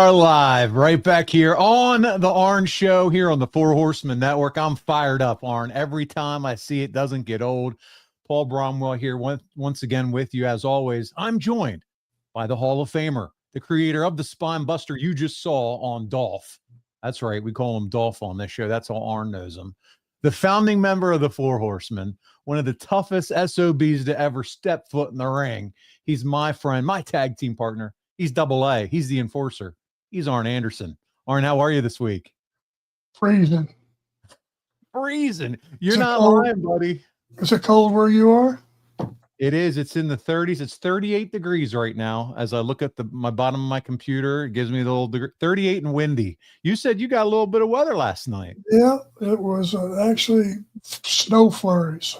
are live right back here on the ARN show here on the Four Horsemen Network. I'm fired up, ARN. Every time I see it, doesn't get old. Paul Bromwell here once again with you. As always, I'm joined by the Hall of Famer, the creator of the spine buster you just saw on Dolph. That's right. We call him Dolph on this show. That's how ARN knows him. The founding member of the Four Horsemen, one of the toughest SOBs to ever step foot in the ring. He's my friend, my tag team partner. He's double A. He's the enforcer. He's Arn Anderson. Arn, how are you this week? Freezing. You're not lying, buddy. Is it cold where you are? It is. It's in the 30s. It's 38 degrees right now. As I look at my bottom of my computer, it gives me the little 38 and windy. You said you got a little bit of weather last night. Yeah, it was actually snow flurries.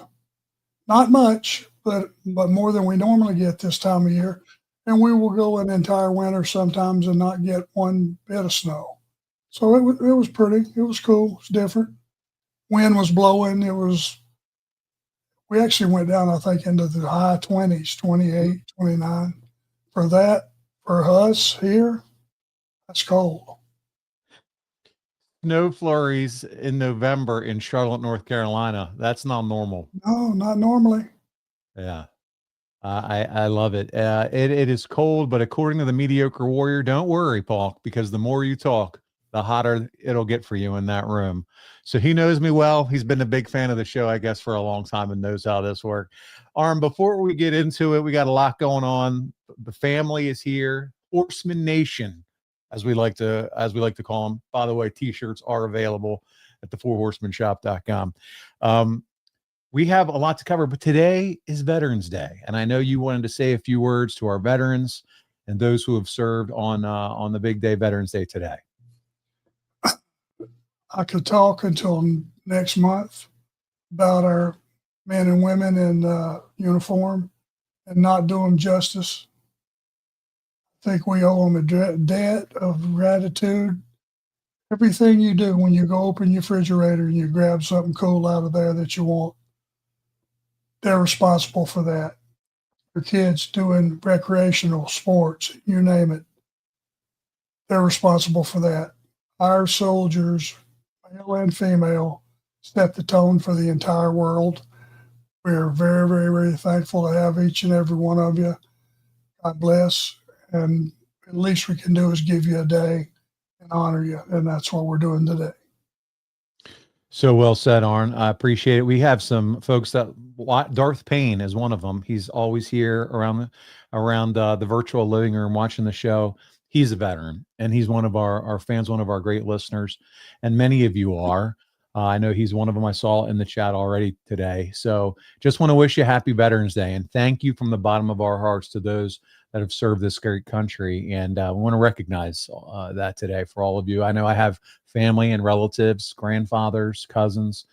Not much, but more than we normally get this time of year. And we will go an entire winter sometimes and not get one bit of snow. So it was pretty. It was cool. It was different. Wind was blowing. We actually went down, I think, into the high 20s, 28, 29. For us here, that's cold. Snow flurries in November in Charlotte, North Carolina. That's not normal. No, not normally. Yeah. I love it. It is cold, but according to the Mediocre Warrior, don't worry, Paul, because the more you talk, the hotter it'll get for you in that room. So he knows me well. He's been a big fan of the show, I guess, for a long time and knows how this works. Arn, before we get into it, we got a lot going on. The family is here. Horseman Nation, as we like to call them. By the way, t-shirts are available at thefourhorsemanshop.com. We have a lot to cover, but today is Veterans Day, and I know you wanted to say a few words to our veterans and those who have served on the big day, Veterans Day today. I could talk until next month about our men and women in uniform and not do them justice. I think we owe them a debt of gratitude. Everything you do when you go open your refrigerator and you grab something cool out of there that you want, they're responsible for that. Your kids doing recreational sports, you name it, they're responsible for that. Our soldiers, male and female, set the tone for the entire world. We are very, very, very thankful to have each and every one of you. God bless. And the least we can do is give you a day and honor you. And that's what we're doing today. So well said, Arn. I appreciate it. We have some folks that Darth Payne is one of them. He's always here around the virtual living room watching the show. He's a veteran, and he's one of our fans, one of our great listeners, and many of you are. I know he's one of them I saw in the chat already today. So just want to wish you happy Veterans Day, and thank you from the bottom of our hearts to those that have served this great country. And we want to recognize that today for all of you. I know I have family and relatives, grandfathers, cousins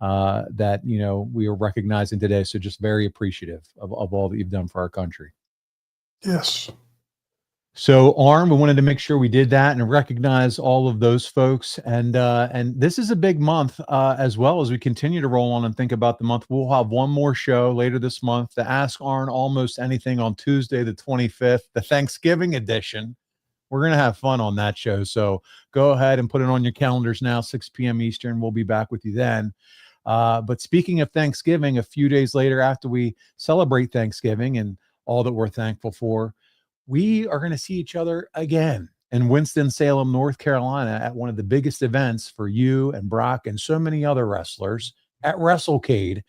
that, we are recognizing today. So just very appreciative of all that you've done for our country. Yes. So Arn, we wanted to make sure we did that and recognize all of those folks. And this is a big month as well as we continue to roll on and think about the month. We'll have one more show later this month to Ask Arn Almost Anything on Tuesday, the 25th, the Thanksgiving edition. We're going to have fun on that show. So go ahead and put it on your calendars now, 6 p.m. Eastern. We'll be back with you then. But speaking of Thanksgiving, a few days later after we celebrate Thanksgiving and all that we're thankful for, we are going to see each other again in Winston-Salem, North Carolina at one of the biggest events for you and Brock and so many other wrestlers at WrestleCade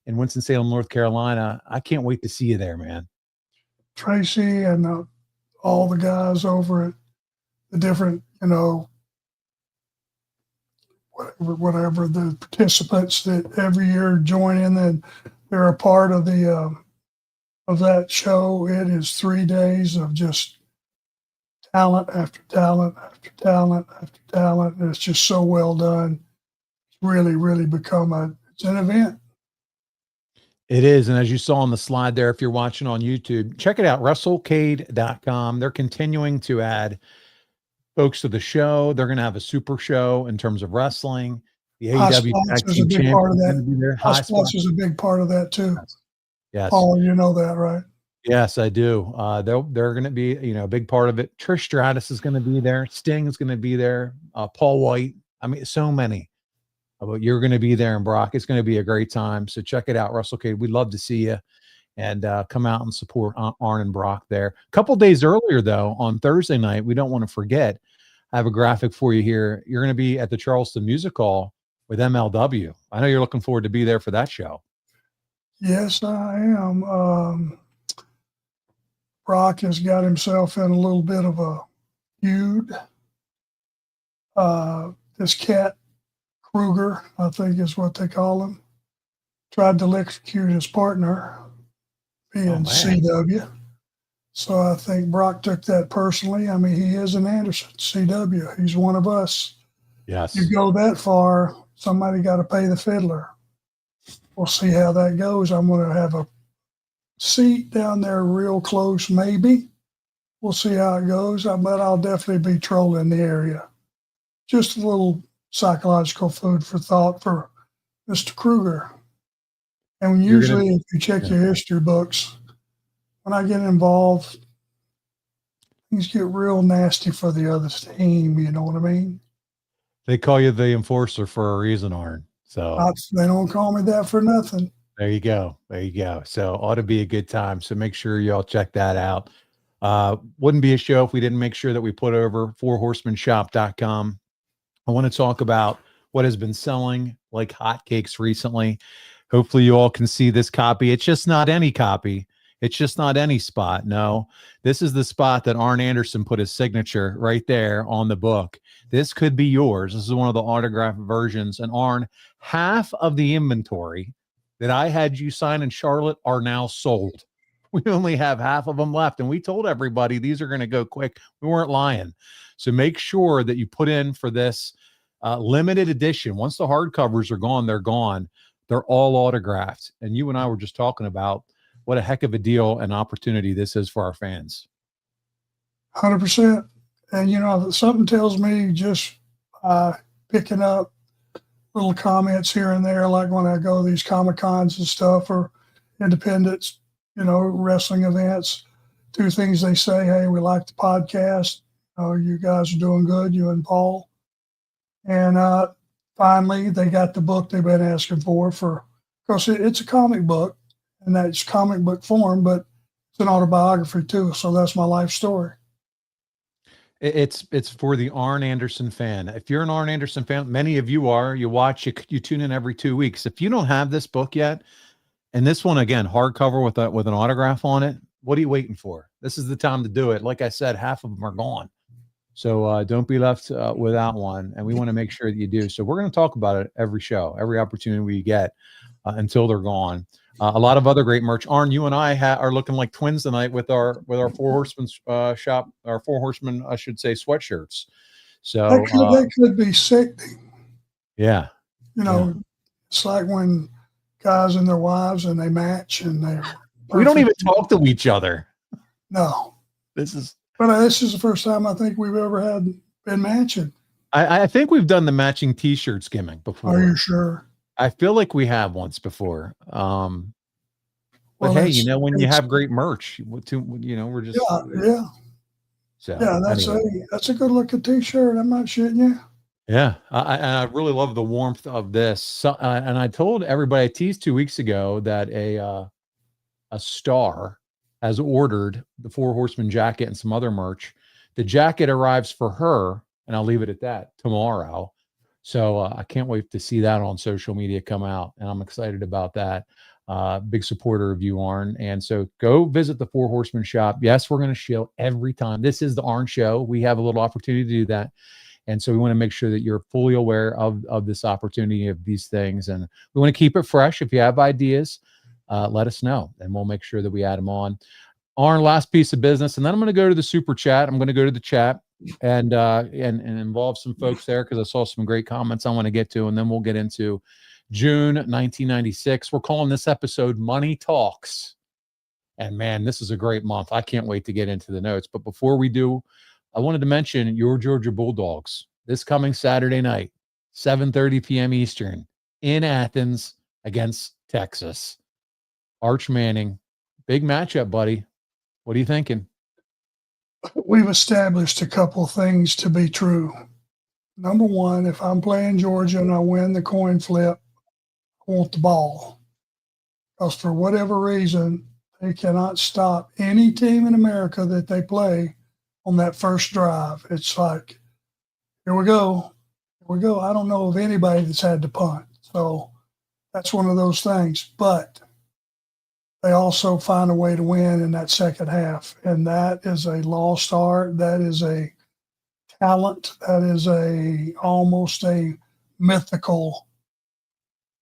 in Winston-Salem, North Carolina. I can't wait to see you there, man. Tracy and all the guys over at the different, whatever the participants that every year join in, and they're a part of of that show. It is 3 days of just talent after talent after talent after talent. And it's just so well done. It's really, really become it's an event. It is. And as you saw on the slide there, if you're watching on YouTube, check it out, WrestleCade.com. They're continuing to add folks to the show. They're going to have a super show in terms of wrestling. The AEW Tag Team Champions High Spots is a big part of that too. Yes. Paul, you know that, right? Yes, I do. They're going to be, a big part of it. Trish Stratus is going to be there. Sting is going to be there. Paul White. I mean, so many. But you're going to be there, and Brock. It's going to be a great time. So check it out, Russell Cade. We'd love to see you, and come out and support Arn and Brock there. A couple days earlier, though, on Thursday night, we don't want to forget. I have a graphic for you here. You're going to be at the Charleston Music Hall with MLW. I know you're looking forward to be there for that show. Yes, I am. Brock has got himself in a little bit of a feud. This cat, Kruger, I think is what they call him, tried to electrocute his partner, being CW. So I think Brock took that personally. I mean, he is an Anderson, CW. He's one of us. Yes. You go that far, somebody got to pay the fiddler. We'll see how that goes. I'm going to have a seat down there real close, maybe. We'll see how it goes, but I'll definitely be trolling the area. Just a little psychological food for thought for Mr. Kruger. And usually, if you check your history books, when I get involved, things get real nasty for the other team. You know what I mean? They call you the enforcer for a reason, Arn. So they don't call me that for nothing. There you go. There you go. So ought to be a good time. So make sure y'all check that out. Wouldn't be a show if we didn't make sure that we put over fourhorsemanshop.com. I want to talk about what has been selling like hotcakes recently. Hopefully you all can see this copy. It's just not any copy. It's just not any spot. No, this is the spot that Arn Anderson put his signature right there on the book. This could be yours. This is one of the autographed versions. And Arn, half of the inventory that I had you sign in Charlotte are now sold. We only have half of them left. And we told everybody these are going to go quick. We weren't lying. So make sure that you put in for this limited edition. Once the hardcovers are gone, they're gone. They're all autographed. And you and I were just talking about what a heck of a deal and opportunity this is for our fans. 100%. And, something tells me just picking up little comments here and there, like when I go to these Comic-Cons and stuff or independents, wrestling events, two things they say, hey, we like the podcast. You guys are doing good, you and Paul. And finally, they got the book they've been asking for because it's a comic book, and that's comic book form, but it's an autobiography too. So that's my life story. It's for the Arn Anderson fan. If you're an Arn Anderson fan, many of you are, you watch, you tune in every 2 weeks. If you don't have this book yet, and this one, again, hardcover with an autograph on it, what are you waiting for? This is the time to do it. Like I said, half of them are gone. So don't be left without one. And we want to make sure that you do. So we're going to talk about it every show, every opportunity we get until they're gone. A lot of other great merch. Arn, you and I are looking like twins tonight with our Four Horsemen shop, our Four Horsemen, I should say, sweatshirts. So that could be sickening. Yeah. It's like when guys and their wives and they match and they're we don't even talk to each other. No. This is the first time I think we've ever been matching. I think we've done the matching T-shirts gimmick before. Are you sure? I feel like we have once before. But hey, when you have great merch, we're just yeah. So yeah, that's a good looking T-shirt. I'm not shitting you. Yeah, I really love the warmth of this. So, and I told everybody, I teased 2 weeks ago that a star has ordered the Four Horsemen jacket and some other merch. The jacket arrives for her, and I'll leave it at that, tomorrow. So I can't wait to see that on social media come out, and I'm excited about that. Big supporter of you, Arn. And so go visit the Four Horsemen shop. Yes, we're going to show every time. This is the Arn show. We have a little opportunity to do that. And so we want to make sure that you're fully aware of this opportunity, of these things. And we want to keep it fresh. If you have ideas, let us know, and we'll make sure that we add them on. Arn, last piece of business, and then I'm going to go to the super chat. I'm going to go to the chat and involve some folks there because I saw some great comments I want to get to, and then we'll get into June 1996. We're calling this episode Money Talks. And man, this is a great month. I can't wait to get into the notes. But before we do, I wanted to mention your Georgia Bulldogs this coming Saturday night, 7:30 p.m. Eastern in Athens against Texas. Arch Manning, big matchup, buddy. What are you thinking? We've established a couple things to be true. Number one, if I'm playing Georgia and I win the coin flip, I want the ball. Because for whatever reason, they cannot stop any team in America that they play on that first drive. It's like, here we go. Here we go. I don't know of anybody that's had to punt. So that's one of those things. But they also find a way to win in that second half. And that is a lost art. That is a talent. That is almost a mythical.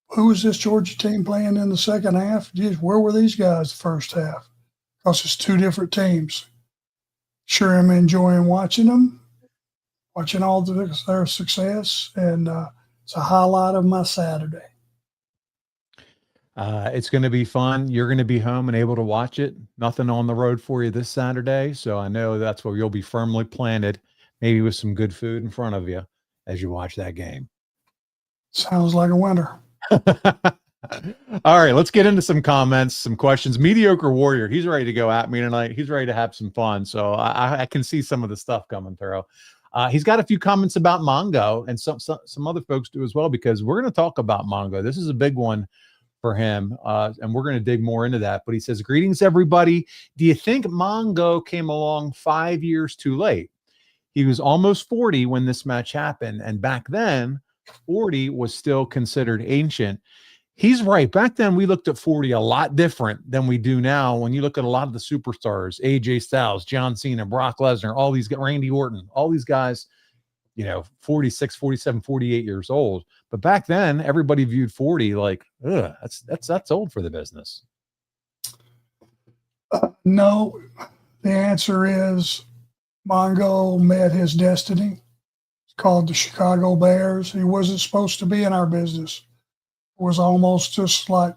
Who was this Georgia team playing in the second half? Geez, where were these guys the first half? Because it's two different teams. Sure, I'm enjoying watching them, watching all their success, and it's a highlight of my Saturday. It's going to be fun. You're going to be home and able to watch it. Nothing on the road for you this Saturday, so I know that's where you'll be firmly planted, maybe with some good food in front of you as you watch that game. Sounds like a winner. All right, let's get into some comments, some questions. Mediocre Warrior, he's ready to go at me tonight. He's ready to have some fun, so I can see some of the stuff coming through. He's got a few comments about Mongo, and some other folks do as well, because we're going to talk about Mongo. This is a big one for him, and we're going to dig more into that. But he says, greetings, everybody. Do you think Mongo came along 5 years too late? He was almost 40 when this match happened, and back then, 40 was still considered ancient. He's right. Back then, we looked at 40 a lot different than we do now. When you look at a lot of the superstars, AJ Styles, John Cena, Brock Lesnar, all these, Randy Orton, all these guys, 46, 47, 48 years old. But back then, everybody viewed 40 like, ugh, that's old for the business. No, the answer is Mongo met his destiny. It's called the Chicago Bears. He wasn't supposed to be in our business. It was almost just like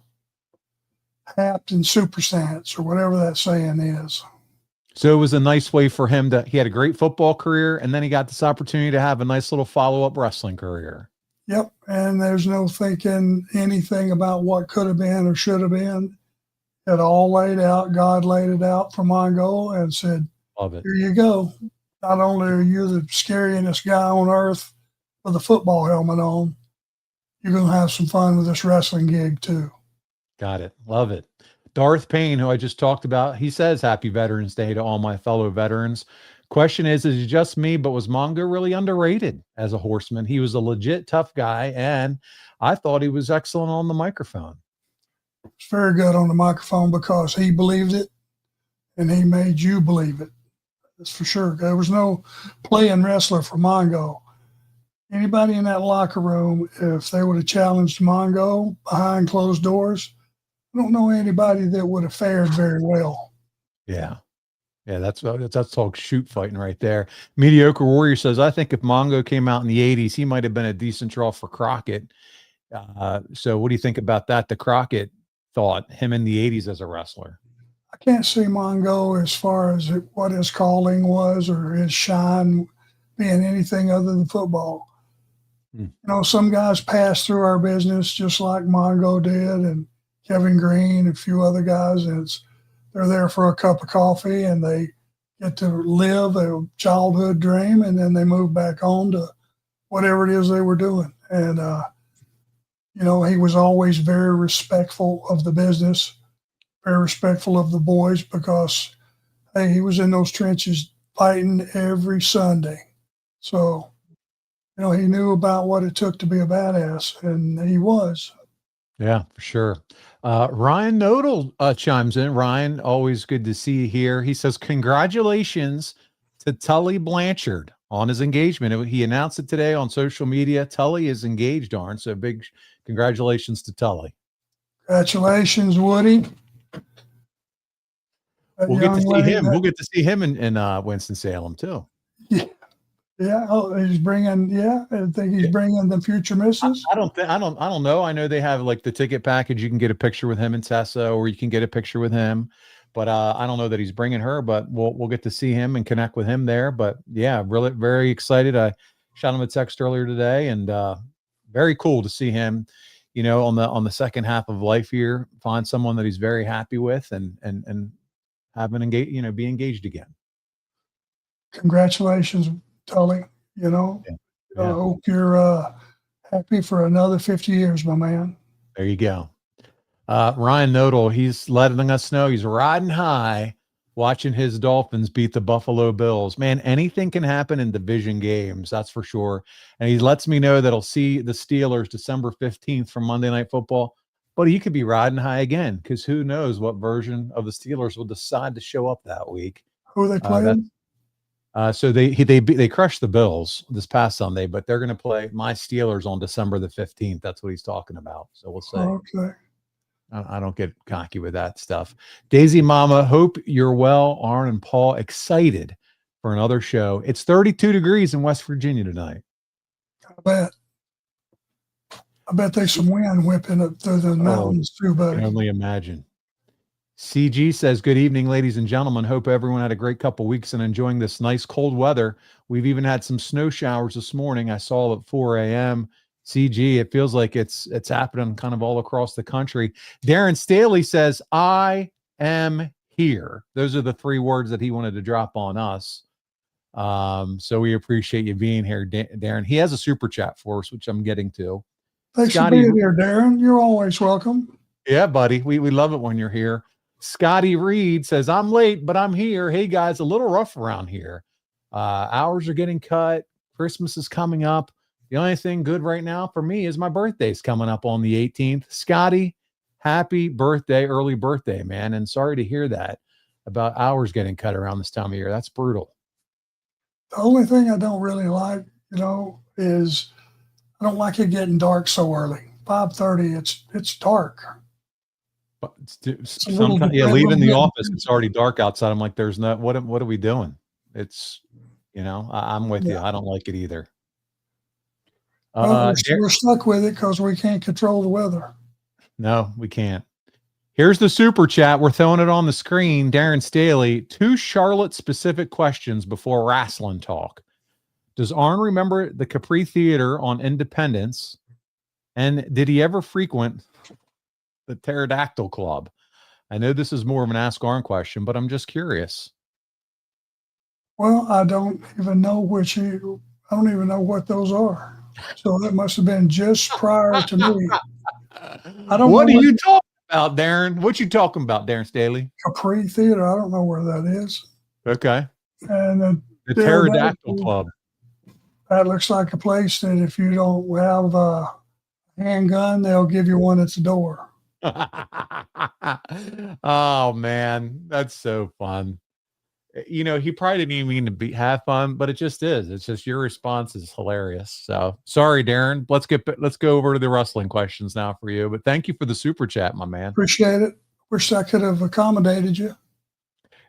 Happed and Super Science or whatever that saying is. So it was a nice way for him he had a great football career, and then he got this opportunity to have a nice little follow-up wrestling career. Yep. And there's no thinking anything about what could have been or should have been. It all laid out. God laid it out for Mongo and said, love it. Here you go. Not only are you the scariest guy on earth with a football helmet on, you're going to have some fun with this wrestling gig too. Got it. Love it. Darth Payne, who I just talked about, he says Happy Veterans Day to all my fellow veterans. Question is it just me, but was Mongo really underrated as a horseman? He was a legit tough guy, and I thought he was excellent on the microphone. It's very good on the microphone because he believed it, and he made you believe it. That's for sure. There was no playing wrestler for Mongo. Anybody in that locker room, if they would have challenged Mongo behind closed doors, I don't know anybody that would have fared very well. Yeah. Yeah, that's called shoot fighting right there. Mediocre Warrior says, I think if Mongo came out in the 80s, he might have been a decent draw for Crockett. So what do you think about that? The Crockett thought, him in the 80s as a wrestler. I can't see Mongo as far as what his calling was or his shine being anything other than football. Some guys pass through our business just like Mongo did, and Kevin Green, and a few other guys. And they're there for a cup of coffee and they get to live a childhood dream, and then they move back on to whatever it is they were doing. And, he was always very respectful of the business, very respectful of the boys, because, hey, he was in those trenches fighting every Sunday. So, he knew about what it took to be a badass, and he was. Yeah, for sure. Ryan Nodal chimes in. Ryan, always good to see you here. He says, congratulations to Tully Blanchard on his engagement. He announced it today on social media. Tully is engaged, Arn. So big congratulations to Tully. Congratulations, Woody. We'll get to see him. We'll get to see him in Winston-Salem too. Yeah. Yeah, he's bringing. Yeah, I think he's bringing the future missus. I don't know. I know they have like the ticket package. You can get a picture with him and Tessa, or you can get a picture with him. But I don't know that he's bringing her. But we'll get to see him and connect with him there. But yeah, really very excited. I shot him a text earlier today, and very cool to see him. On the second half of life here, find someone that he's very happy with, and have an be engaged again. Congratulations, Tully. I hope you're happy for another 50 years, my man. There you go. Ryan Nodal, he's letting us know he's riding high watching his Dolphins beat the Buffalo Bills. Man, anything can happen in division games, that's for sure. And he lets me know that he'll see the Steelers December 15th from Monday Night Football. But he could be riding high again, because who knows what version of the Steelers will decide to show up that week. Who are they playing? So they crushed the Bills this past Sunday, but they're going to play my Steelers on December the 15th. That's what he's talking about. So we'll see. Okay. I don't get cocky with that stuff. Daisy Mama, hope you're well. Arn and Paul, excited for another show. It's 32 degrees in West Virginia tonight. I bet there's some wind whipping up through the mountains too, buddy. I can only imagine. CG says, good evening, ladies and gentlemen. Hope everyone had a great couple weeks and enjoying this nice cold weather. We've even had some snow showers this morning. I saw at 4 a.m. CG, it feels like it's happening kind of all across the country. Darren Staley says, I am here. Those are the 3 words that he wanted to drop on us. So we appreciate you being here, Darren. He has a super chat for us, which I'm getting to. Thanks for being here, Darren. You're always welcome. Yeah, buddy. We love it when you're here. Scotty Reed says, I'm late, but I'm here. Hey, guys, a little rough around here. Hours are getting cut. Christmas is coming up. The only thing good right now for me is my birthday's coming up on the 18th. Scotty, happy birthday, early birthday, man. And sorry to hear that about hours getting cut around this time of year. That's brutal. The only thing I don't really like, is I don't like it getting dark so early. 5:30, it's dark. But sometimes, leaving the office, it's already dark outside. I'm like, there's no, what are we doing? It's, I'm with you. I don't like it either. We're stuck with it because we can't control the weather. No, we can't. Here's the super chat. We're throwing it on the screen. Darren Staley, 2 Charlotte-specific questions before wrestling talk. Does Arn remember the Capri Theater on Independence? And did he ever frequent the Pterodactyl Club? I know this is more of an Ask Arn question, but I'm just curious. Well, I don't even know what those are. So that must have been just prior to me. I don't know. What are you talking about, Darren? What you talking about, Darren Staley? Capri Theater. I don't know where that is. Okay. And the Pterodactyl Club. That looks like a place that if you don't have a handgun, they'll give you one at the door. Oh, man. That's so fun. He probably didn't even mean to have fun, but it just is. It's just your response is hilarious. So sorry, Darren. Let's go over to the wrestling questions now for you. But thank you for the super chat, my man. Appreciate it. Wish I could have accommodated you.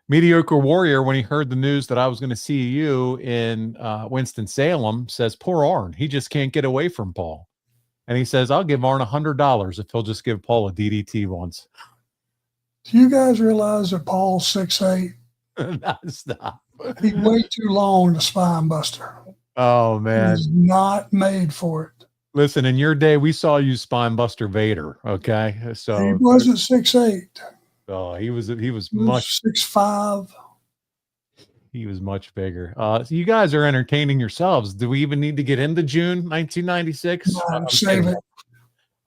Mediocre Warrior, when he heard the news that I was going to see you in Winston-Salem, says, poor Arn. He just can't get away from Paul. And he says, I'll give Arn $100 if he'll just give Paul a DDT once. Do you guys realize that Paul's 6'8"? Stop. He's way too long to spine buster. Oh, man. He's not made for it. Listen, in your day, we saw you spine buster Vader, okay? So he wasn't 6'8". Oh, he was much 6'5". He was much bigger. So you guys are entertaining yourselves. Do we even need to get into June 1996?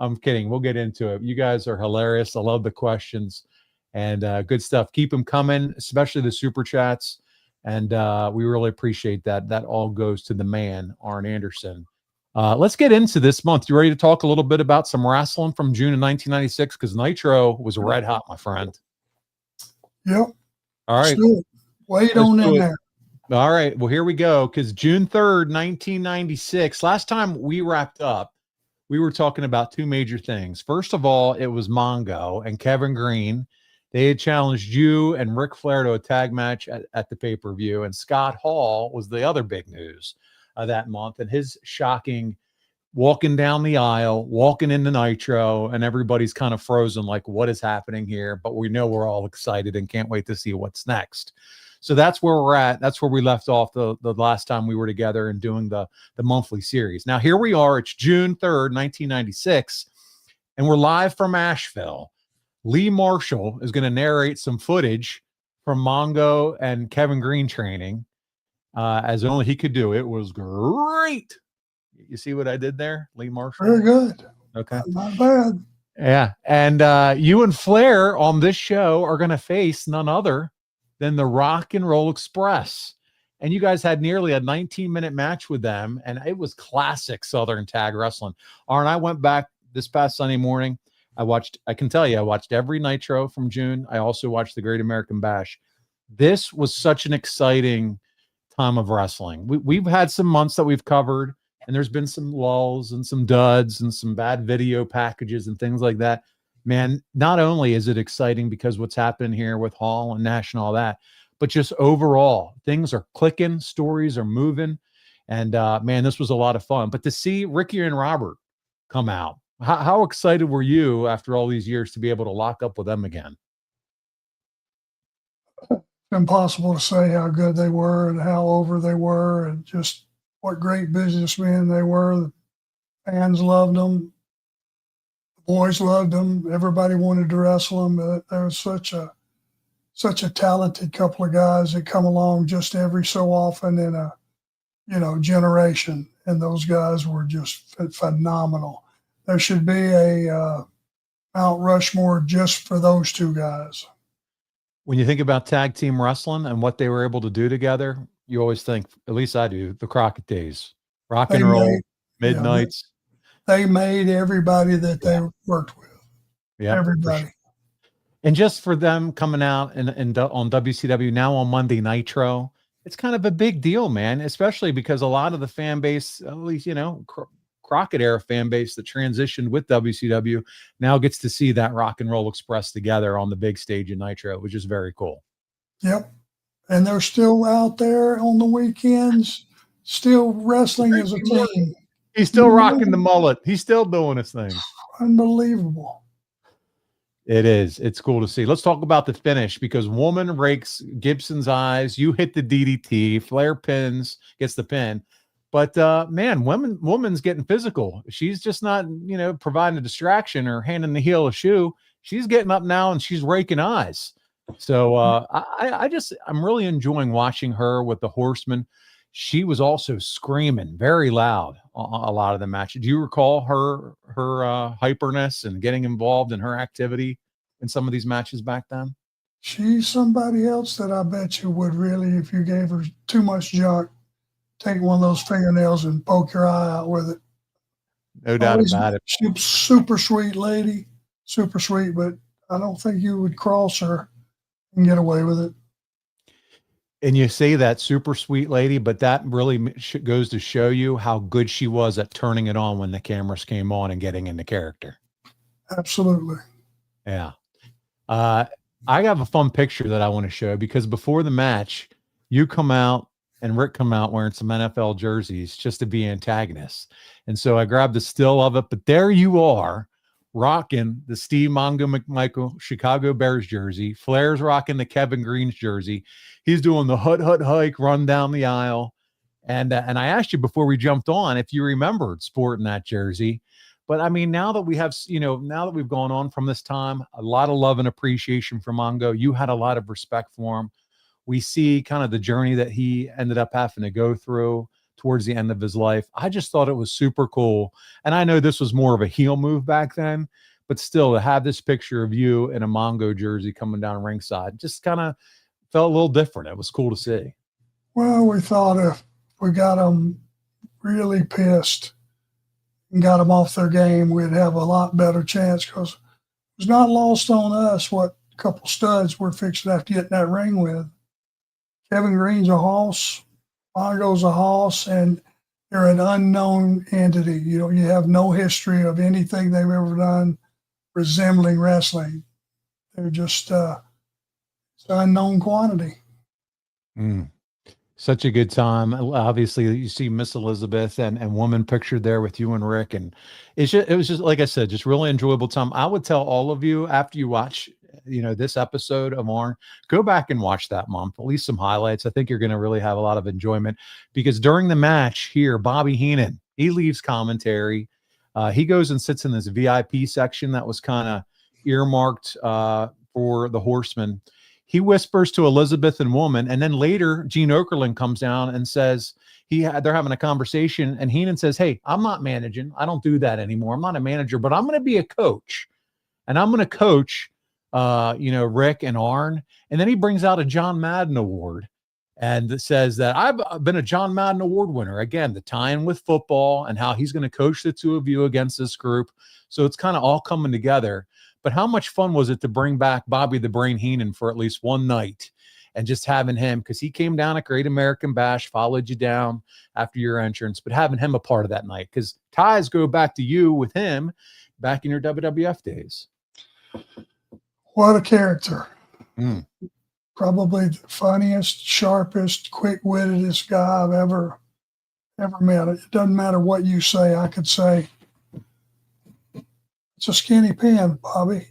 I'm kidding. We'll get into it. You guys are hilarious. I love the questions. And good stuff. Keep them coming, especially the super chats. And we really appreciate that. That all goes to the man, Arn Anderson. Let's get into this month. You ready to talk a little bit about some wrestling from June of 1996? Because Nitro was red hot, my friend. Yep. All right. Wait on in there. All right. Well, here we go. Because June 3rd, 1996, last time we wrapped up, we were talking about 2 major things. First of all, it was Mongo and Kevin Green. They had challenged you and Ric Flair to a tag match at the pay-per-view, and Scott Hall was the other big news that month, and his shocking walking down the aisle, walking into Nitro, and everybody's kind of frozen like, what is happening here? But we know we're all excited and can't wait to see what's next. So that's where we're at. That's where we left off the last time we were together and doing the monthly series. Now, here we are. It's June 3rd, 1996, and we're live from Asheville. Lee Marshall is going to narrate some footage from Mongo and Kevin Green training, as only he could do. It was great. You see what I did there, Lee Marshall? Very good. Okay. Not bad. Yeah. And you and Flair on this show are going to face none other than the Rock and Roll Express. And you guys had nearly a 19-minute match with them, and it was classic Southern tag wrestling. Arn, I went back this past Sunday morning. I can tell you, I watched every Nitro from June. I also watched the Great American Bash. This was such an exciting time of wrestling. We've had some months that we've covered, and there's been some lulls and some duds and some bad video packages and things like that. Man, not only is it exciting because what's happening here with Hall and Nash and all that, but just overall, things are clicking, stories are moving, and man, this was a lot of fun. But to see Ricky and Robert come out, how excited were you after all these years to be able to lock up with them again? Impossible to say how good they were and how over they were and just what great businessmen they were. The fans loved them. The boys loved them. Everybody wanted to wrestle them. There was such a talented couple of guys that come along just every so often in a, generation. And those guys were just phenomenal. There should be a Mount Rushmore just for those two guys. When you think about tag team wrestling and what they were able to do together, you always think, at least I do, the Crockett days, rock and roll, midnights. They made everybody that they worked with. Yeah, everybody. Sure. And just for them coming out and on WCW now on Monday Nitro, it's kind of a big deal, man, especially because a lot of the fan base, at least, Crockett era fan base that transitioned with WCW now gets to see that Rock and Roll Express together on the big stage in Nitro, which is very cool. Yep. And they're still out there on the weekends, still wrestling as a team. He's still rocking the mullet. He's still doing his thing. Unbelievable. It is. It's cool to see. Let's talk about the finish because woman rakes Gibson's eyes. You hit the DDT. Flair gets the pin. But man, woman's getting physical. She's just not, providing a distraction or handing the heel a shoe. She's getting up now and she's raking eyes. So I'm really enjoying watching her with the Horsemen. She was also screaming very loud a lot of the matches. Do you recall her hyperness and getting involved in her activity in some of these matches back then? She's somebody else that I bet you would really, if you gave her too much junk, take one of those fingernails and poke your eye out with it. No doubt about it. She's super sweet lady, super sweet, but I don't think you would cross her and get away with it. And you say that super sweet lady, but that really goes to show you how good she was at turning it on when the cameras came on and getting into character. Absolutely. Yeah. I have a fun picture that I want to show because before the match, you come out and Rick come out wearing some NFL jerseys just to be antagonists. And so I grabbed a still of it, but there you are rocking the Steve Mongo McMichael Chicago Bears jersey. Flair's rocking the Kevin Green's jersey. He's doing the hut hike run down the aisle. And I asked you before we jumped on if you remembered sporting that jersey. But I mean, now that we have, now that we've gone on from this time, a lot of love and appreciation for Mongo. You had a lot of respect for him. We see kind of the journey that he ended up having to go through towards the end of his life. I just thought it was super cool. And I know this was more of a heel move back then, but still to have this picture of you in a Mongo jersey coming down ringside just kind of felt a little different. It was cool to see. Well, we thought if we got them really pissed and got them off their game, we'd have a lot better chance because it was not lost on us what a couple studs we're fixing to have to get in that ring with. Kevin Green's a hoss, Mongo's a hoss, and they're an unknown entity. You have no history of anything they've ever done resembling wrestling. They're just it's an unknown quantity. Such a good time. Obviously, you see Miss Elizabeth and woman pictured there with you and Rick, and it was just like I said, just really enjoyable time. I would tell all of you after you watch this episode of ARN, go back and watch that month, at least some highlights. I think you're going to really have a lot of enjoyment because during the match here, Bobby Heenan, he leaves commentary. He goes and sits in this VIP section that was kind of earmarked for the Horsemen. He whispers to Elizabeth and Woman, and then later Gene Okerlund comes down and says they're having a conversation, and Heenan says, "Hey, I'm not managing. I don't do that anymore. I'm not a manager, but I'm going to be a coach, and I'm going to coach, Rick and Arn." And then he brings out a John Madden Award, and says that I've been a John Madden Award winner. Again, the tie-in with football and how he's going to coach the two of you against this group. So it's kind of all coming together. But how much fun was it to bring back Bobby the Brain Heenan for at least one night and just having him, because he came down at Great American Bash, followed you down after your entrance, but having him a part of that night, because ties go back to you with him back in your WWF days. What a character. Mm. Probably the funniest, sharpest, quick-wittedest guy I've ever met. It doesn't matter what you say. I could say, "It's a skinny pen, Bobby,"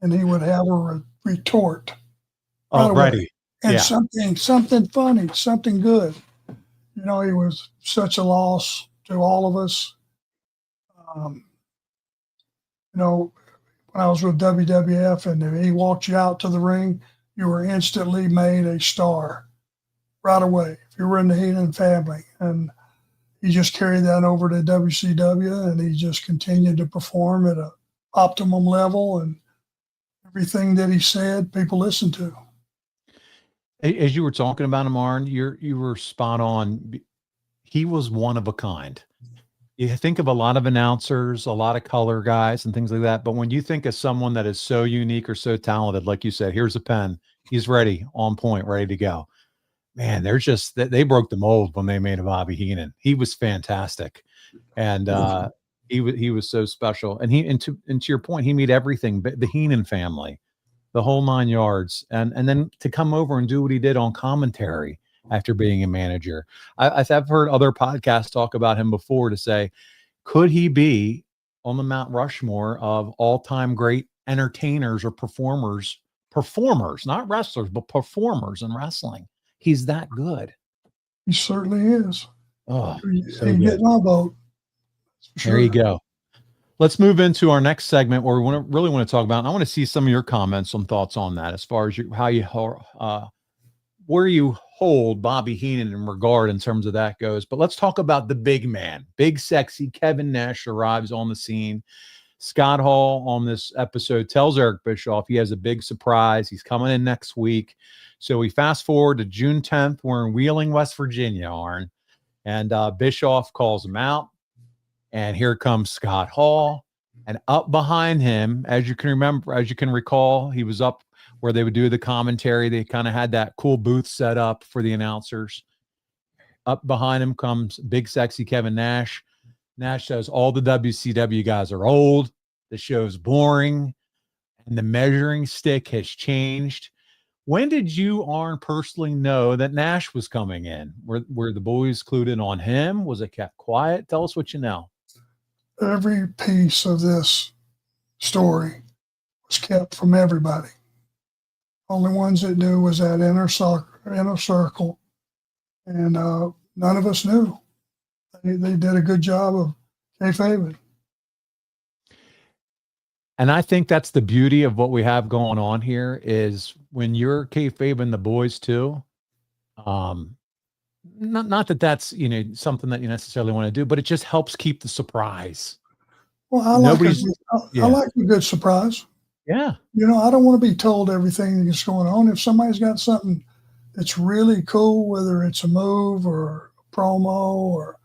and he would have a retort. Oh, ready. And yeah. something funny, something good. He was such a loss to all of us. When I was with WWF and he walked you out to the ring, you were instantly made a star right away if you were in the Heenan family. And he just carried that over to WCW, and he just continued to perform at an optimum level, and everything that he said, people listened to. As you were talking about him, Arn, you were spot on. He was one of a kind. You think of a lot of announcers, a lot of color guys and things like that. But when you think of someone that is so unique or so talented, like you said, here's a pen, he's ready, on point, ready to go. Man, they broke the mold when they made a Bobby Heenan. He was fantastic. And he was so special. And to your point, he made everything, the Heenan family, the whole 9 yards. And then to come over and do what he did on commentary after being a manager. I've heard other podcasts talk about him before to say, could he be on the Mount Rushmore of all-time great entertainers or performers, not wrestlers, but performers in wrestling? He's that good. He certainly is. Oh, so he get my vote. Sure. There you go. Let's move into our next segment where we really want to talk about, and I want to see some of your comments, some thoughts on that as far as where you hold Bobby Heenan in regard in terms of that goes. But let's talk about the big man. Big sexy Kevin Nash arrives on the scene. Scott Hall on this episode tells Eric Bischoff he has a big surprise. He's coming in next week. So we fast forward to June 10th. We're in Wheeling, West Virginia, Arn. And Bischoff calls him out. And here comes Scott Hall. And up behind him, as you can recall, he was up where they would do the commentary. They kind of had that cool booth set up for the announcers. Up behind him comes big, sexy Kevin Nash. Nash says all the WCW guys are old. The show's boring. And the measuring stick has changed. When did you, Arn, personally know that Nash was coming in? Were the boys clued in on him? Was it kept quiet? Tell us what you know. Every piece of this story was kept from everybody. Only ones that knew was that inner circle, and none of us knew. They did a good job of kayfabing. And I think that's the beauty of what we have going on here is when you're kayfabing the boys too. Not that that's something that you necessarily want to do, but it just helps keep the surprise. Well, I like a good surprise. Yeah. I don't want to be told everything that's going on. If somebody's got something that's really cool, whether it's a move or a promo or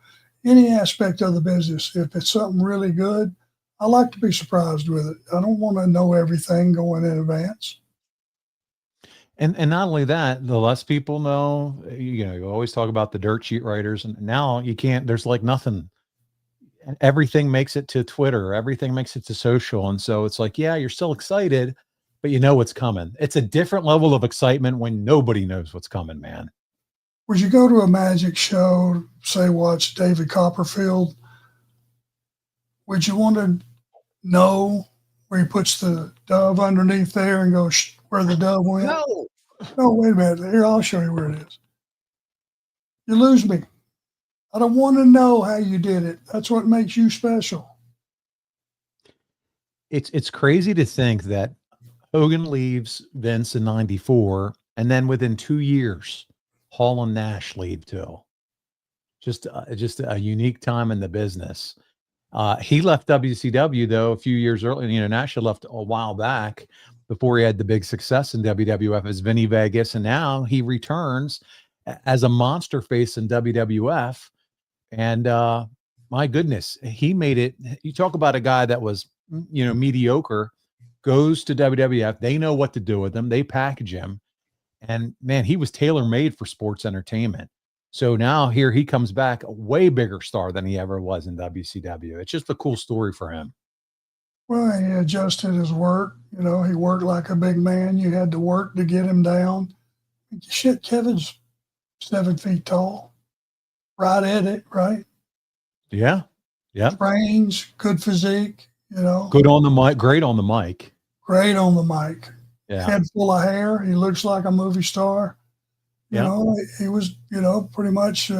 any aspect of the business, if it's something really good, I like to be surprised with it. I don't want to know everything going in advance. And not only that, the less people know, you always talk about the dirt sheet writers, and now you can't, there's like nothing. Everything makes it to Twitter, everything makes it to social. And so it's like, yeah, you're still excited, but you know what's coming. It's a different level of excitement when nobody knows what's coming, man. Would you go to a magic show, say watch David Copperfield? Would you want to know where he puts the dove underneath there and go where the dove went? No, wait a minute. Here, I'll show you where it is. You lose me. I don't want to know how you did it. That's what makes you special. It's crazy to think that Hogan leaves Vince in 94. And then within 2 years, Hall and Nash leave too. Just a unique time in the business. He left WCW though a few years earlier. You know, Nash had left a while back before he had the big success in WWF as Vinny Vegas, and now he returns as a monster face in WWF. And my goodness, he made it. You talk about a guy that was, you know, mediocre, goes to WWF. They know what to do with him. They package him, and man, he was tailor made for sports entertainment. So now here he comes back, a way bigger star than he ever was in WCW. It's just a cool story for him. Well, he adjusted his work. You know, he worked like a big man. You had to work to get him down. Shit, Kevin's 7 feet tall. Right at it, right? Yeah. Yeah. Range, good physique, you know. Good on the mic. Great on the mic. Great on the mic. Yeah. Head full of hair. He looks like a movie star. You know, he was, you know, pretty much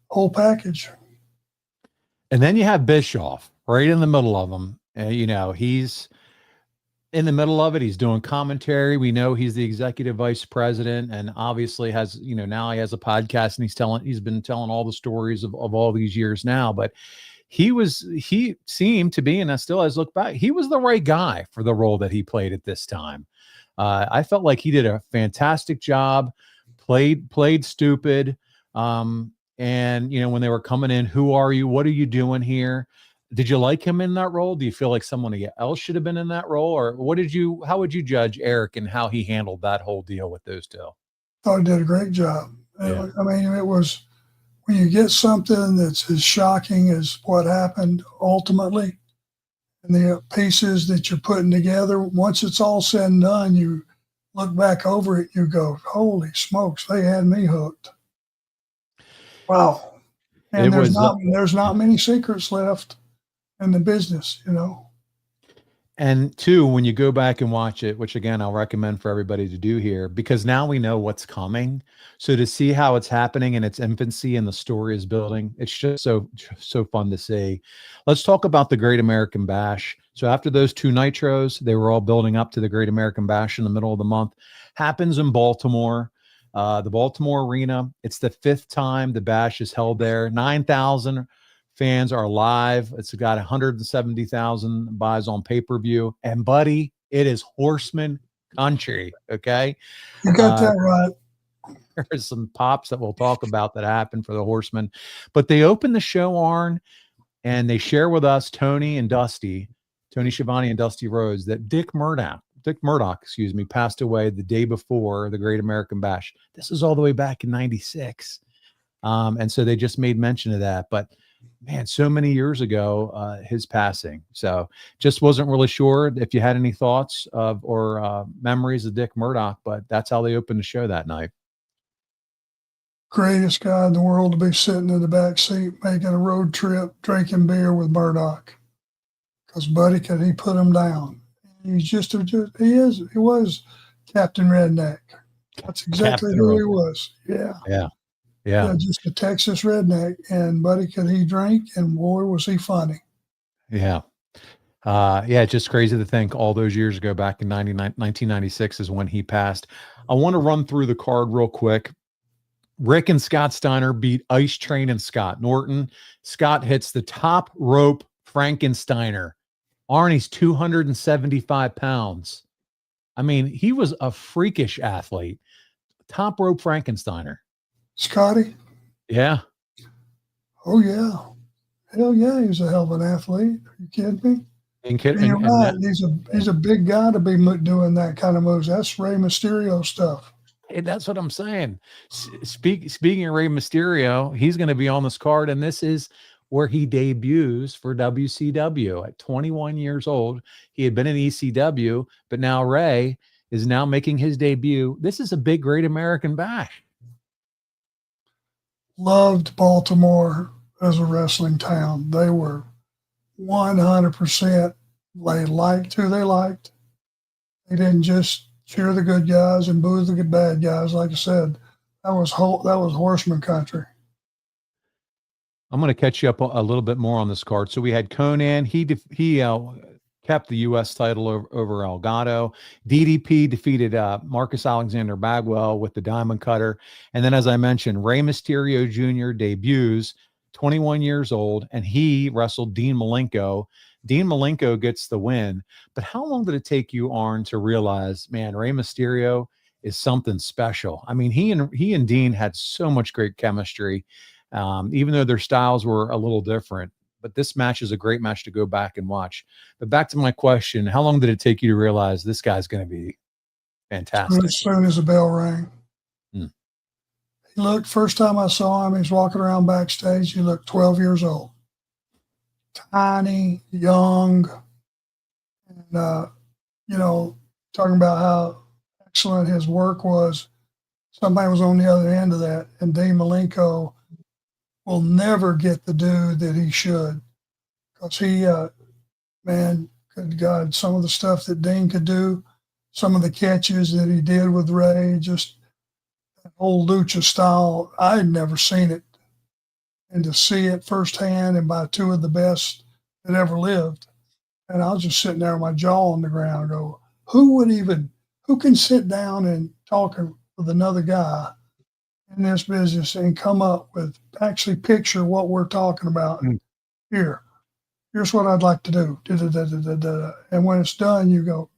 whole package. And then you have Bischoff right in the middle of them. You know, he's in the middle of it. He's doing commentary. We know he's the executive vice president, and obviously has, you know, now he has a podcast, and he's been telling all the stories of all these years now. But he seemed to be, and I still, as I look back, he was the right guy for the role that he played at this time. I felt like he did a fantastic job. Played stupid. And, you know, when they were coming in, who are you? What are you doing here? Did you like him in that role? Do you feel like someone else should have been in that role? Or how would you judge Eric and how he handled that whole deal with those two? Thought he did a great job. Yeah. I mean, it was, when you get something that's as shocking as what happened ultimately, and the pieces that you're putting together, once it's all said and done, you look back over it, you go, holy smokes, they had me hooked. Wow. And there's not many secrets left in the business, you know. And two, when you go back and watch it, which again, I'll recommend for everybody to do here, because now we know what's coming. So to see how it's happening in its infancy and the story is building, it's just so fun to see. Let's talk about the Great American Bash. So after those two Nitros, they were all building up to the Great American Bash in the middle of the month. Happens in Baltimore, the Baltimore Arena. It's the 5th time the Bash is held there. 9,000 fans are live. It's got 170,000 buys on pay-per-view. And buddy, it is Horsemen country. Okay. You got that right. There's some pops that we'll talk about that happened for the Horsemen, but they open the show, Arn, and they share with us, Tony Schiavone and Dusty Rhodes, that Dick Murdoch, passed away the day before the Great American Bash. This is all the way back in 96. And so they just made mention of that, but man, so many years ago, his passing. So just wasn't really sure if you had any thoughts of or memories of Dick Murdoch, but that's how they opened the show that night. Greatest guy in the world to be sitting in the back seat making a road trip, drinking beer with Murdoch. Because buddy, could he put him down? He was Captain Redneck. That's exactly Captain who Redneck. He was. Yeah. Yeah. Just a Texas redneck. And buddy, could he drink? And boy, was he funny. Yeah. It's just crazy to think all those years ago, back in 1996 is when he passed. I want to run through the card real quick. Rick and Scott Steiner beat Ice Train and Scott Norton. Scott hits the top rope Frankensteiner. Arnie's 275 pounds. I mean, he was a freakish athlete. Top rope Frankensteiner. Scotty? Yeah. Oh, yeah. Hell yeah, he's a hell of an athlete. Are you kidding me? You're right. He's a big guy to be doing that kind of moves. That's Rey Mysterio stuff. And that's what I'm saying. Speaking of Rey Mysterio, he's going to be on this card, and this is where he debuts for WCW at 21 years old. He had been in ECW, but now Rey is now making his debut. This is a big Great American Bash. Loved Baltimore as a wrestling town. They were 100%. They liked who they liked. They didn't just cheer the good guys and boo the bad guys. Like I said, that was Horseman country. I'm going to catch you up a little bit more on this card. So we had Conan. He kept the U.S. title over Elgato. DDP defeated Marcus Alexander Bagwell with the Diamond Cutter. And then, as I mentioned, Rey Mysterio Jr. debuts, 21 years old, and he wrestled Dean Malenko. Dean Malenko gets the win. But how long did it take you, Arn, to realize, man, Rey Mysterio is something special? I mean, he and Dean had so much great chemistry, even though their styles were a little different. But this match is a great match to go back and watch. But back to my question, how long did it take you to realize this guy's going to be fantastic? As soon as the bell rang. Hmm. He looked, first time I saw him, he's walking around backstage. He looked 12 years old. Tiny, young, and, talking about how excellent his work was. Somebody was on the other end of that, and Dean Malenko will never get the due that he should, because he, man, good God, some of the stuff that Dean could do, some of the catches that he did with Ray, just that old lucha style, I had never seen it. And to see it firsthand and by two of the best that ever lived, and I was just sitting there with my jaw on the ground, go, who can sit down and talk with another guy in this business and come up with, actually picture what we're talking about. Here's what I'd like to do. Da-da-da-da-da-da. And when it's done, you go,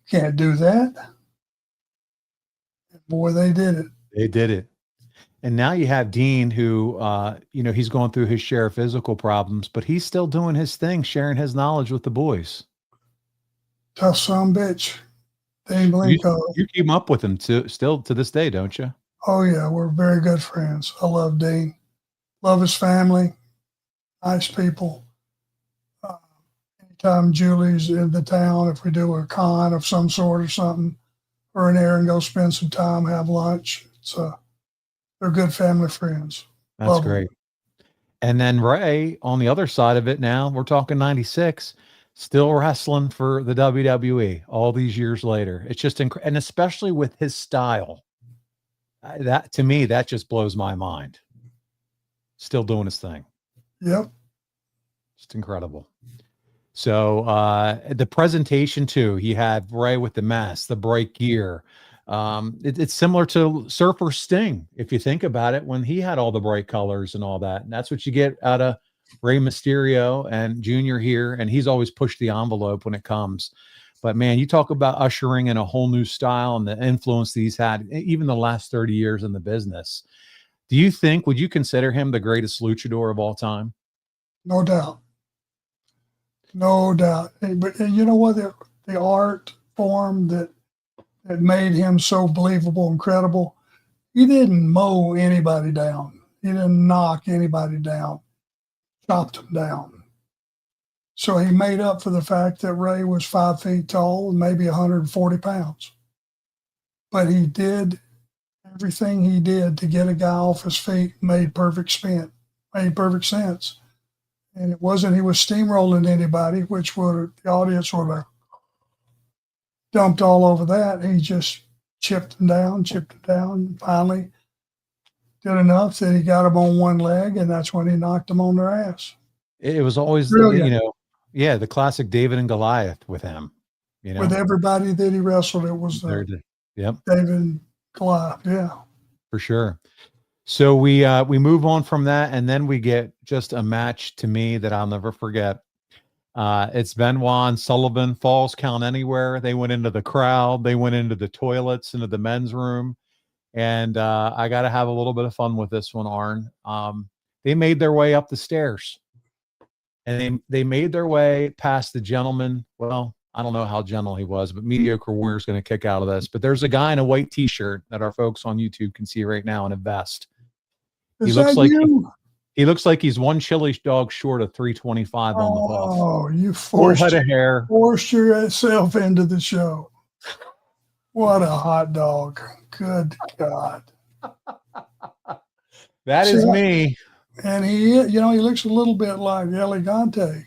can't do that. And boy, they did it. They did it. And now you have Dean, who, he's going through his share of physical problems, but he's still doing his thing, sharing his knowledge with the boys. Tough son of a bitch. Dean Malenko. You keep up with him still to this day, don't you? Oh, yeah. We're very good friends. I love Dean. Love his family. Nice people. Anytime Julie's in the town, if we do a con of some sort or something, or in there and go spend some time, have lunch. They're good family friends. That's love great. them. And then Ray, on the other side of it now, we're talking 96, still wrestling for the WWE all these years later. It's just incredible. And especially with his style, that to me, that just blows my mind. Still doing his thing. Yep. Just incredible. So the presentation too, he had Ray with the mask, the bright gear. It's similar to Surfer Sting, if you think about it, when he had all the bright colors and all that. And that's what you get out of Rey Mysterio and Junior here. And he's always pushed the envelope when it comes. But man, you talk about ushering in a whole new style and the influence that he's had, even the last 30 years in the business. Would you consider him the greatest luchador of all time? No doubt. No doubt. But you know what? The art form that made him so believable and credible, he didn't mow anybody down. He didn't knock anybody down, chopped them down. So he made up for the fact that Ray was 5 feet tall and maybe 140 pounds. But he did everything he did to get a guy off his feet, made perfect sense. And it wasn't he was steamrolling anybody, which the audience would have dumped all over that. He just chipped them down, and finally did enough that he got them on one leg, and that's when he knocked them on their ass. It was always, the classic David and Goliath with him. With everybody that he wrestled, it was David and Goliath, yeah. For sure. So we move on from that, and then we get just a match to me that I'll never forget. It's Benoit and Sullivan, Falls Count Anywhere. They went into the crowd. They went into the toilets, into the men's room. And I got to have a little bit of fun with this one, Arn. They made their way up the stairs. And they made their way past the gentleman. Well, I don't know how gentle he was, but Mediocre Warrior's going to kick out of this. But there's a guy in a white T-shirt that our folks on YouTube can see right now in a vest. He looks like he's one chili dog short of 325 on the buff. Oh, you forced yourself into the show. What a hot dog. Good God. That is me. And he looks a little bit like Elegante.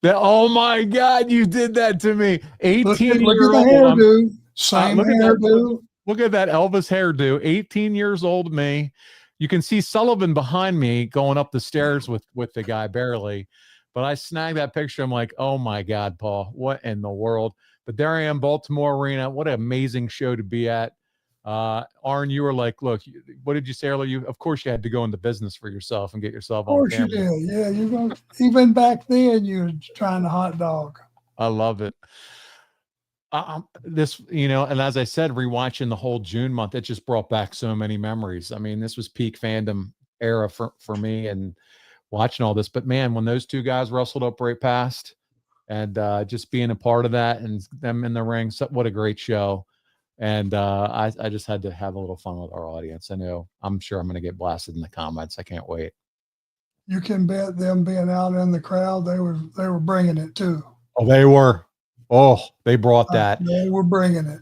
Oh my God, you did that to me. 18 look years at the hairdo. Same hairdo. Look at that Elvis hairdo. 18 years old me. You can see Sullivan behind me going up the stairs with the guy barely. But I snagged that picture. I'm like, oh my God, Paul, what in the world? But there I am, Baltimore Arena. What an amazing show to be at. Arn, you were like, look, what did you say earlier? Of course you had to go into business for yourself and get yourself Of on course you camera. did. Yeah, even back then you were trying to hot dog. I love it. This, and as I said, rewatching the whole June month, it just brought back so many memories. I mean, this was peak fandom era for me and watching all this. But man, when those two guys wrestled up right past and just being a part of that and them in the ring, what a great show. And I just had to have a little fun with our audience. I'm sure I'm going to get blasted in the comments. I can't wait. You can bet them being out in the crowd, they were bringing it too. Oh, they were. Oh, they brought that. They were bringing it.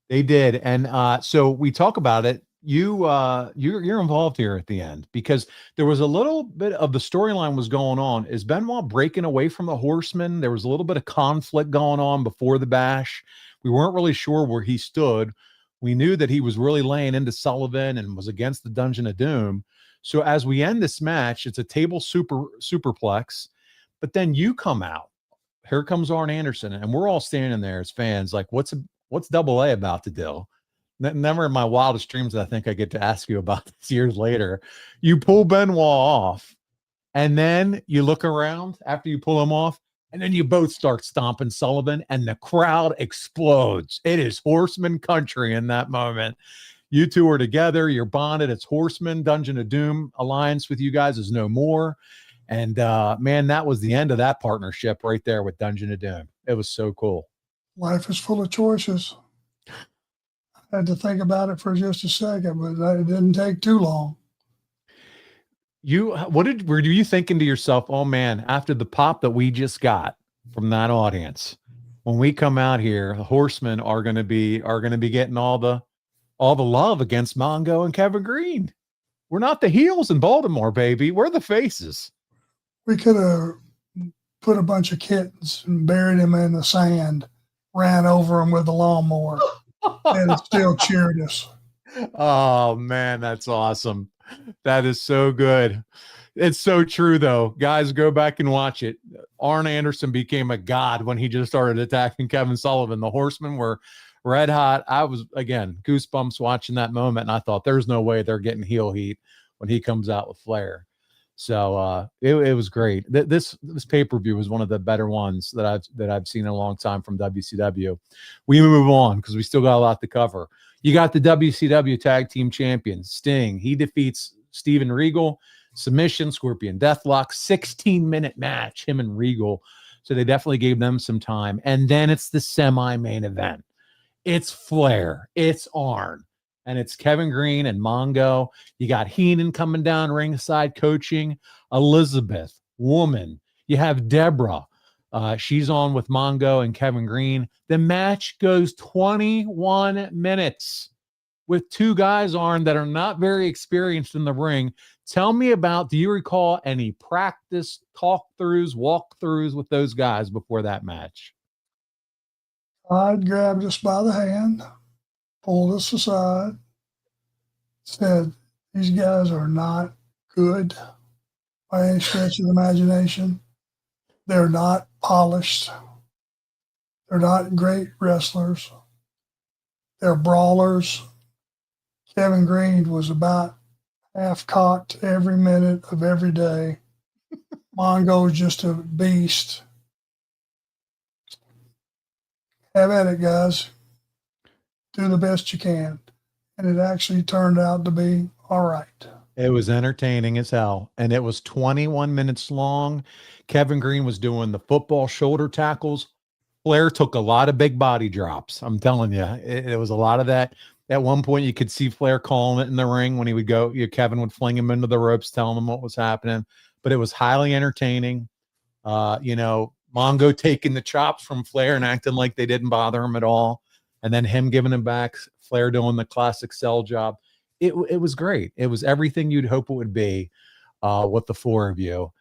They did. And so we talk about it. You're involved here at the end because there was a little bit of the storyline was going on. Is Benoit breaking away from the Horsemen? There was a little bit of conflict going on before the bash. We weren't really sure where he stood. We knew that he was really laying into Sullivan and was against the Dungeon of Doom. So as we end this match, it's a table superplex, but then you come out. Here comes Arn Anderson, and we're all standing there as fans, like, what's Double A about to do? Never in my wildest dreams that I think I get to ask you about this years later. You pull Benoit off, and then you look around after you pull him off, and then you both start stomping Sullivan, and the crowd explodes. It is Horseman country in that moment. You two are together. You're bonded. It's Horseman. Dungeon of Doom alliance with you guys is no more. And man, that was the end of that partnership right there with Dungeon of Doom. It was so cool. Life is full of choices. I had to think about it for just a second, but it didn't take too long. Were you thinking to yourself, oh man, after the pop that we just got from that audience, when we come out here, the Horsemen are going to be getting all the love against Mongo and Kevin Green. We're not the heels in Baltimore, baby. We're the faces. We could have put a bunch of kittens and buried them in the sand, ran over them with a lawnmower, and it still cheered us. Oh man, that's awesome. That is so good. It's so true though. Guys, go back and watch it. Arn Anderson became a god when he just started attacking Kevin Sullivan. The Horsemen were red hot. I was, again, goosebumps watching that moment, and I thought there's no way they're getting heel heat when he comes out with Flair. So it was great. This pay-per-view was one of the better ones that I've seen in a long time from WCW. We move on because we still got a lot to cover. You got the WCW Tag Team Champions, Sting. He defeats Steven Regal, submission, Scorpion Deathlock, 16-minute match, him and Regal. So they definitely gave them some time. And then it's the semi-main event. It's Flair, it's Arn, and it's Kevin Green and Mongo. You got Heenan coming down ringside coaching, Elizabeth, woman. You have Deborah. She's on with Mongo and Kevin Green. The match goes 21 minutes with two guys, Arn, that are not very experienced in the ring. Tell me do you recall any practice, talk-throughs, walk-throughs with those guys before that match? I'd grabbed us by the hand, pulled us aside, said, these guys are not good by any stretch of the imagination. They're not polished. They're not great wrestlers. They're brawlers. Kevin Green was about half-cocked every minute of every day. Mongo's just a beast. Have at it, guys. Do the best you can. And it actually turned out to be all right. It was entertaining as hell. And it was 21 minutes long. Kevin Green was doing the football shoulder tackles. Flair took a lot of big body drops. I'm telling you, it was a lot of that. At one point, you could see Flair calling it in the ring when he would go. Kevin would fling him into the ropes, telling him what was happening. But it was highly entertaining. Mongo taking the chops from Flair and acting like they didn't bother him at all. And then him giving him back, Flair doing the classic sell job. It was great. It was everything you'd hope it would be with the four of you.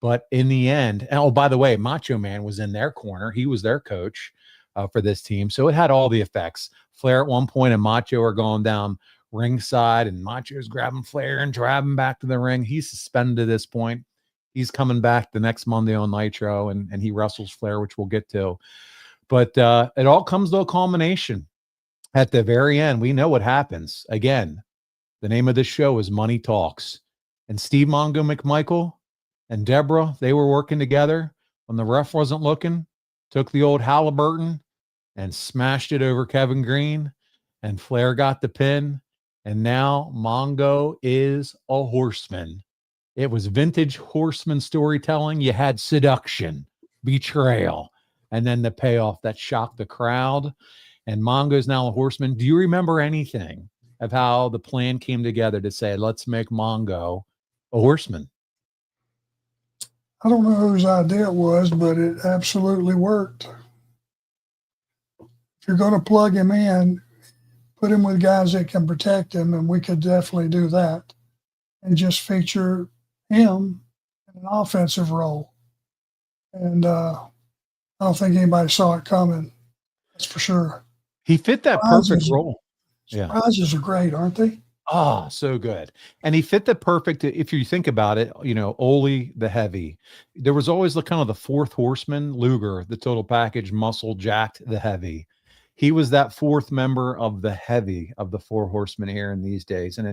But in the end, oh, by the way, Macho Man was in their corner. He was their coach for this team. So it had all the effects. Flair at one point and Macho are going down ringside, and Macho's grabbing Flair and driving back to the ring. He's suspended at this point. He's coming back the next Monday on Nitro, and he wrestles Flair, which we'll get to. But it all comes to a culmination at the very end. We know what happens. Again, the name of this show is Money Talks. And Steve Mongo McMichael and Deborah, they were working together when the ref wasn't looking, took the old Halliburton and smashed it over Kevin Green, and Flair got the pin. And now Mongo is a Horseman. It was vintage Horseman storytelling. You had seduction, betrayal, and then the payoff that shocked the crowd. And Mongo's now a Horseman. Do you remember anything of how the plan came together to say, let's make Mongo a Horseman? I don't know whose idea it was, but it absolutely worked. If you're going to plug him in, put him with guys that can protect him, and we could definitely do that, and just feature him in an offensive role. And I don't think anybody saw it coming. That's for sure. He fit that perfect role. Surprises are great, aren't they? Oh, so good. And he fit the perfect, if you think about it, you know, Ole the heavy. There was always the kind of the fourth horseman, Luger, the total package, muscle, jacked, the heavy. He was that fourth member of the heavy of the four horsemen here in these days. And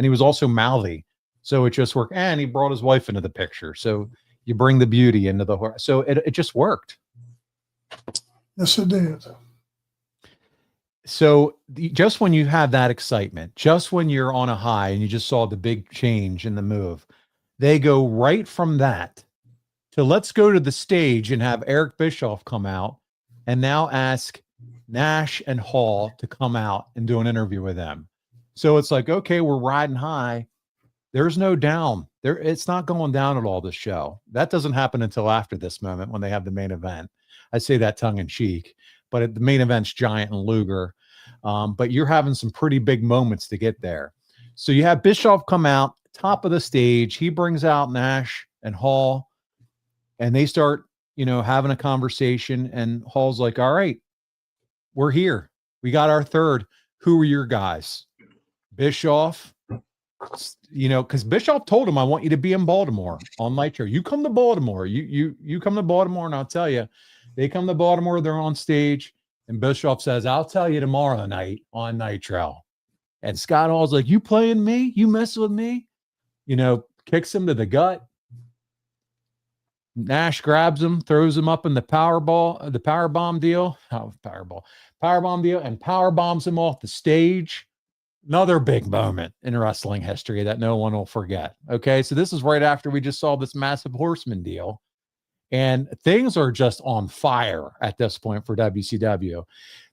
he was also mouthy. So it just worked. And he brought his wife into the picture. So you bring the beauty into the horse. So it just worked. Yes, it did. So just when you have that excitement, just when you're on a high and you just saw the big change in the move, they go right from that to let's go to the stage and have Eric Bischoff come out and now ask Nash and Hall to come out and do an interview with them. So it's like, okay, we're riding high. There's no down there. It's not going down at all, this show. That doesn't happen until after this moment when they have the main event. I say that tongue in cheek, but the main event's Giant and Luger. But you're having some pretty big moments to get there. So you have Bischoff come out, top of the stage. He brings out Nash and Hall, and they start, you know, having a conversation. And Hall's like, all right, we're here. We got our third. Who are your guys? Bischoff, you know, because Bischoff told him, I want you to be in Baltimore on Nitro. You come to Baltimore. You come to Baltimore, and I'll tell you. They come to Baltimore, they're on stage, and Bischoff says, I'll tell you tomorrow night on Nitro. And Scott Hall's like, you playing me? You messing with me? You know, kicks him to the gut. Nash grabs him, throws him up in the powerbomb deal. Powerbomb deal, and power bombs him off the stage. Another big moment in wrestling history that no one will forget. Okay, so this is right after we just saw this massive Horseman deal. And things are just on fire at this point for WCW.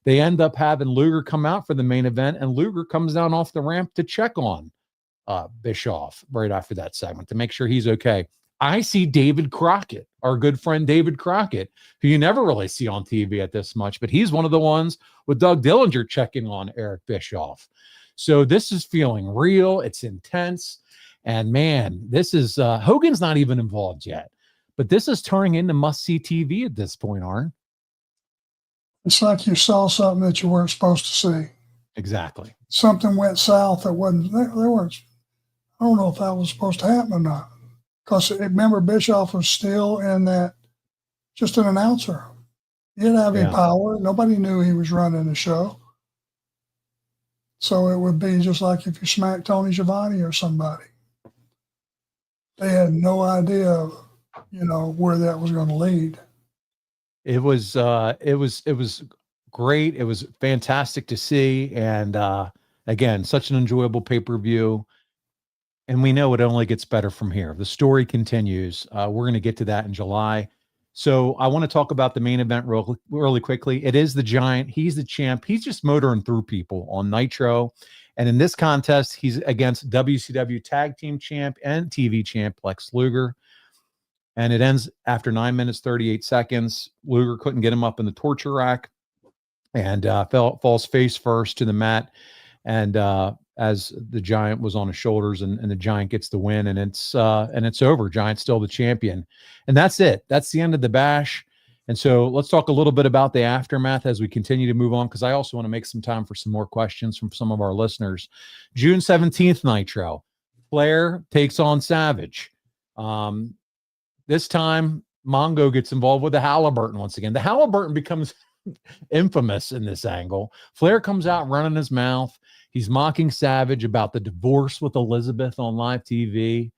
They end up having Luger come out for the main event, and Luger comes down off the ramp to check on Bischoff right after that segment to make sure he's okay. I see David Crockett, our good friend David Crockett, who you never really see on TV at this much, but he's one of the ones with Doug Dillinger checking on Eric Bischoff. So this is feeling real. It's intense. And man, this is Hogan's not even involved yet. But this is turning into must-see TV at this point, Arn. It's like you saw something that you weren't supposed to see. Exactly. Something went south that wasn't, there weren't, I don't know if that was supposed to happen or not. Because remember, Bischoff was still in that, just an announcer. He didn't have any power. Nobody knew he was running the show. So it would be just like if you smacked Tony Schiavone or somebody. They had no idea, you know, where that was going to lead. It was great. It was fantastic to see. And again, such an enjoyable pay-per-view. And we know it only gets better from here. The story continues. We're going to get to that in July. So I want to talk about the main event really quickly. It is the Giant. He's the champ. He's just motoring through people on Nitro. And in this contest, he's against WCW Tag Team Champ and TV Champ Lex Luger. And it ends after 9 minutes, 38 seconds. Luger couldn't get him up in the torture rack and falls face first to the mat. And as the Giant was on his shoulders, and the Giant gets the win, and it's over. Giant's still the champion. And that's it. That's the end of the bash. And so let's talk a little bit about the aftermath as we continue to move on, because I also want to make some time for some more questions from some of our listeners. June 17th, Nitro. Flair takes on Savage. this time Mongo gets involved with the Halliburton once again. The Halliburton becomes infamous in this angle. Flair comes out running his mouth. He's mocking Savage about the divorce with Elizabeth on live TV.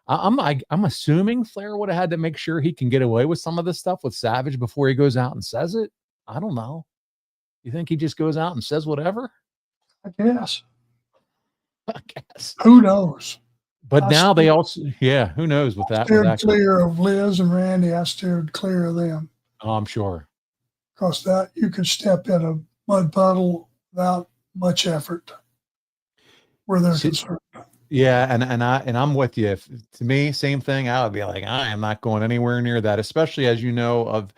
I'm assuming Flair would have had to make sure he can get away with some of this stuff with Savage before he goes out and says it. I don't know. You think he just goes out and says whatever? I guess. I guess. Who knows? But now they also, who knows with that? Steered clear of Liz and Randy. I steered clear of them. Oh, I'm sure. Because that you could step in a mud puddle without much effort where they're concerned. Yeah, and I'm with you. To me, same thing. I would be like, I am not going anywhere near that, especially as you know of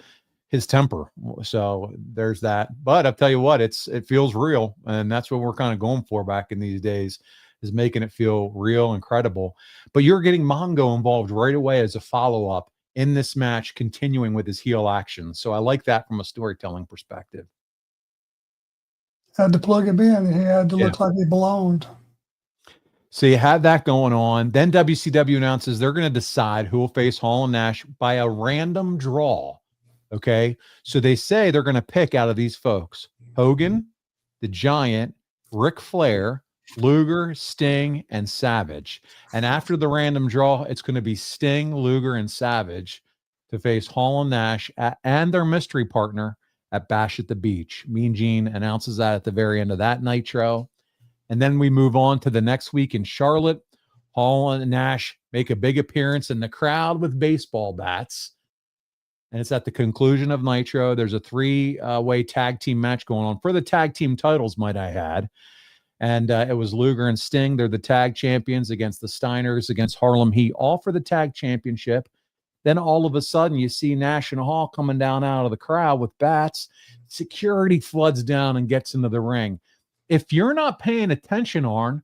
his temper. So there's that. But I'll tell you what, it feels real, and that's what we're kind of going for back in these days, is making it feel real and credible. But you're getting Mongo involved right away as a follow-up in this match, continuing with his heel action. So I like that from a storytelling perspective. Had to plug him in. He had to look like he belonged. So you had that going on. Then WCW announces they're going to decide who will face Hall and Nash by a random draw. Okay. So they say they're going to pick out of these folks: Hogan, the Giant, Ric Flair, Luger, Sting, and Savage. And after the random draw, it's going to be Sting, Luger, and Savage to face Hall and Nash and their mystery partner at Bash at the Beach. Mean Gene announces that at the very end of that Nitro. And then we move on to the next week in Charlotte. Hall and Nash make a big appearance in the crowd with baseball bats. And it's at the conclusion of Nitro. There's a three-way tag team match going on for the tag team titles, might I add. And it was Luger and Sting. They're the tag champions against the Steiners, against Harlem Heat, all for the tag championship. Then all of a sudden, you see Nash and Hall coming down out of the crowd with bats. Security floods down and gets into the ring. If you're not paying attention, Arn,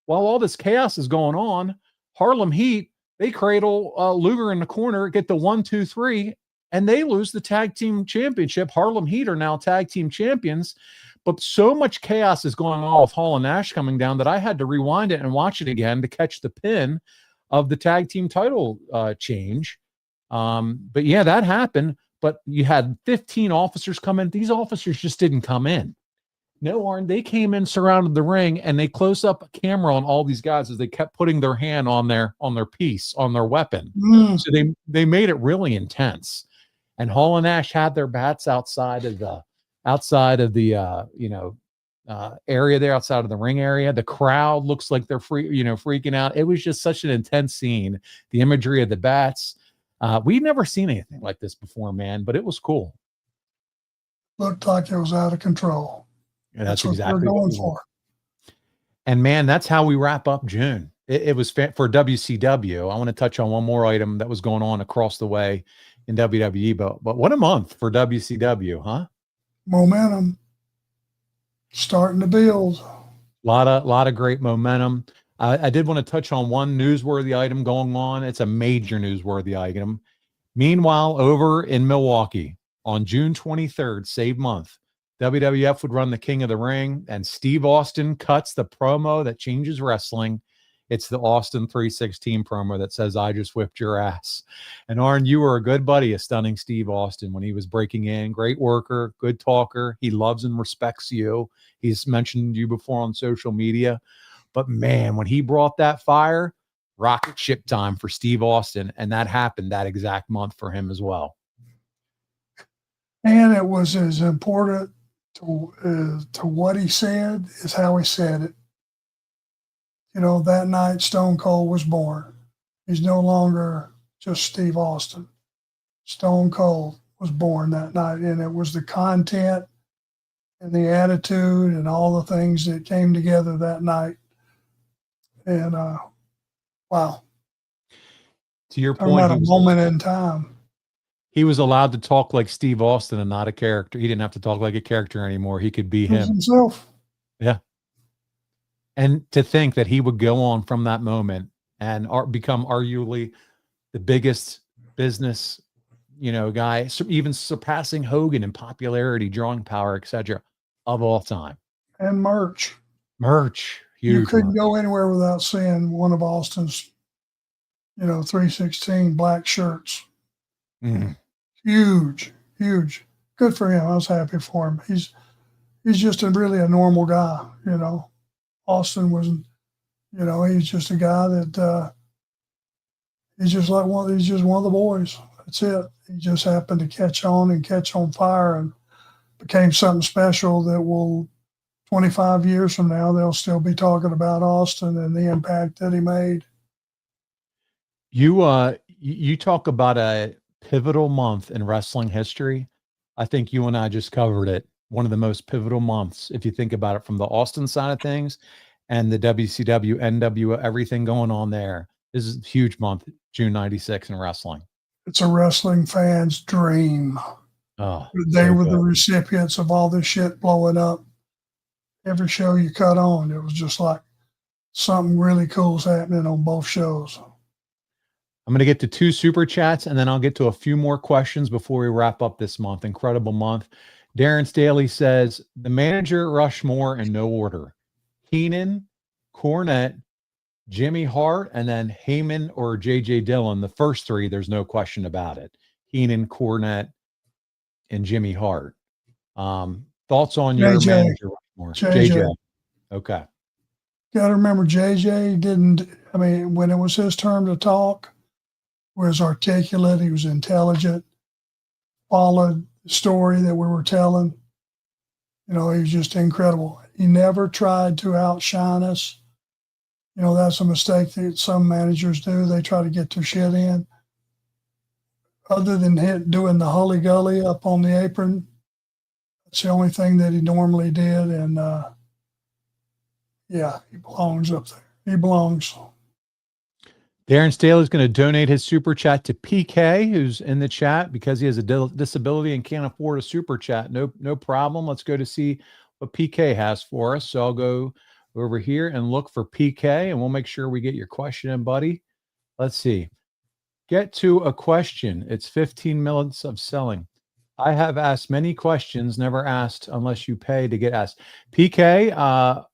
while all this chaos is going on, Harlem Heat, they cradle Luger in the corner, get the 1, 2, 3, and they lose the tag team championship. Harlem Heat are now tag team champions. But so much chaos is going on with Hall and Nash coming down that I had to rewind it and watch it again to catch the pin of the tag team title change. But yeah, that happened. But you had 15 officers come in. These officers just didn't come in. No, Arn, they came in, surrounded the ring, and they close up a camera on all these guys as they kept putting their hand on their piece, on their weapon. So they made it really intense. And Hall and Nash had their bats outside of the area there, outside of the ring area. The crowd looks like they're freaking out. It was just such an intense scene. The imagery of the bats. We'd never seen anything like this before, man, but it was cool. Looked like it was out of control. And that's exactly what we're going for. And man, that's how we wrap up June. It was for WCW. I want to touch on one more item that was going on across the way in WWE, but what a month for WCW, huh? Momentum starting to build. Lot of great momentum. I did want to touch on one newsworthy item going on. It's a major newsworthy item. Meanwhile, over in Milwaukee on June 23rd, save month, WWF would run the King of the Ring, and Steve Austin cuts the promo that changes wrestling. It's the Austin 316 promo that says, "I just whipped your ass." And Arn, you were a good buddy of Stunning Steve Austin when he was breaking in. Great worker, good talker. He loves and respects you. He's mentioned you before on social media. But man, when he brought that fire, rocket ship time for Steve Austin. And that happened that exact month for him as well. And it was as important to what he said is how he said it. You know, that night Stone Cold was born. He's no longer just Steve Austin. Stone Cold was born that night, and it was the content and the attitude and all the things that came together that night. And wow. To your point, about a moment in time. He was allowed to talk like Steve Austin and not a character. He didn't have to talk like a character anymore. He could be him. Himself. Yeah. And to think that he would go on from that moment and become arguably the biggest business, guy, even surpassing Hogan in popularity, drawing power, etc., of all time. And merch. Huge. You couldn't go anywhere without seeing one of Austin's, 316 black shirts. Mm. Huge, huge. Good for him. I was happy for him. He's just really a normal guy, you know. Austin was, you know, he's just a guy that he's just one of the boys. That's it. He just happened to catch on fire and became something special that will 25 years from now they'll still be talking about Austin and the impact that he made. You talk about a pivotal month in wrestling history. I think you and I just covered it. One of the most pivotal months, if you think about it from the Austin side of things and the WCW, NWO, everything going on there. This is a huge month, June 96 in wrestling. It's a wrestling fan's dream. Oh, They so were the good. recipients of all this shit blowing up. Every show you cut on, it was just like something really cool's happening on both shows. I'm going to get to 2 super chats and then I'll get to a few more questions before we wrap up this month. Incredible month. Darren Staley says the manager Rushmore in no order: Heenan, Cornette, Jimmy Hart, and then Heyman or J.J. Dillon. The first 3, there's no question about it. Heenan, Cornette, and Jimmy Hart. Thoughts on your JJ. manager Rushmore? JJ. Okay. Got to remember, JJ didn't. I mean, when it was his turn to talk, was articulate. He was intelligent. Followed the story that we were telling. You know, he was just incredible. He never tried to outshine us. You know, that's a mistake that some managers do. They try to get their shit in. Other than doing the Hully Gully up on the apron, that's the only thing that he normally did. And yeah, he belongs up there. He belongs. Darren Staley is going to donate his super chat to PK, who's in the chat because he has a disability and can't afford a super chat. No problem. Let's go to see what PK has for us. So I'll go over here and look for PK, and we'll make sure we get your question in, buddy. Let's see. Get to a question. It's 15 minutes of selling. I have asked many questions, never asked unless you pay to get asked. PK,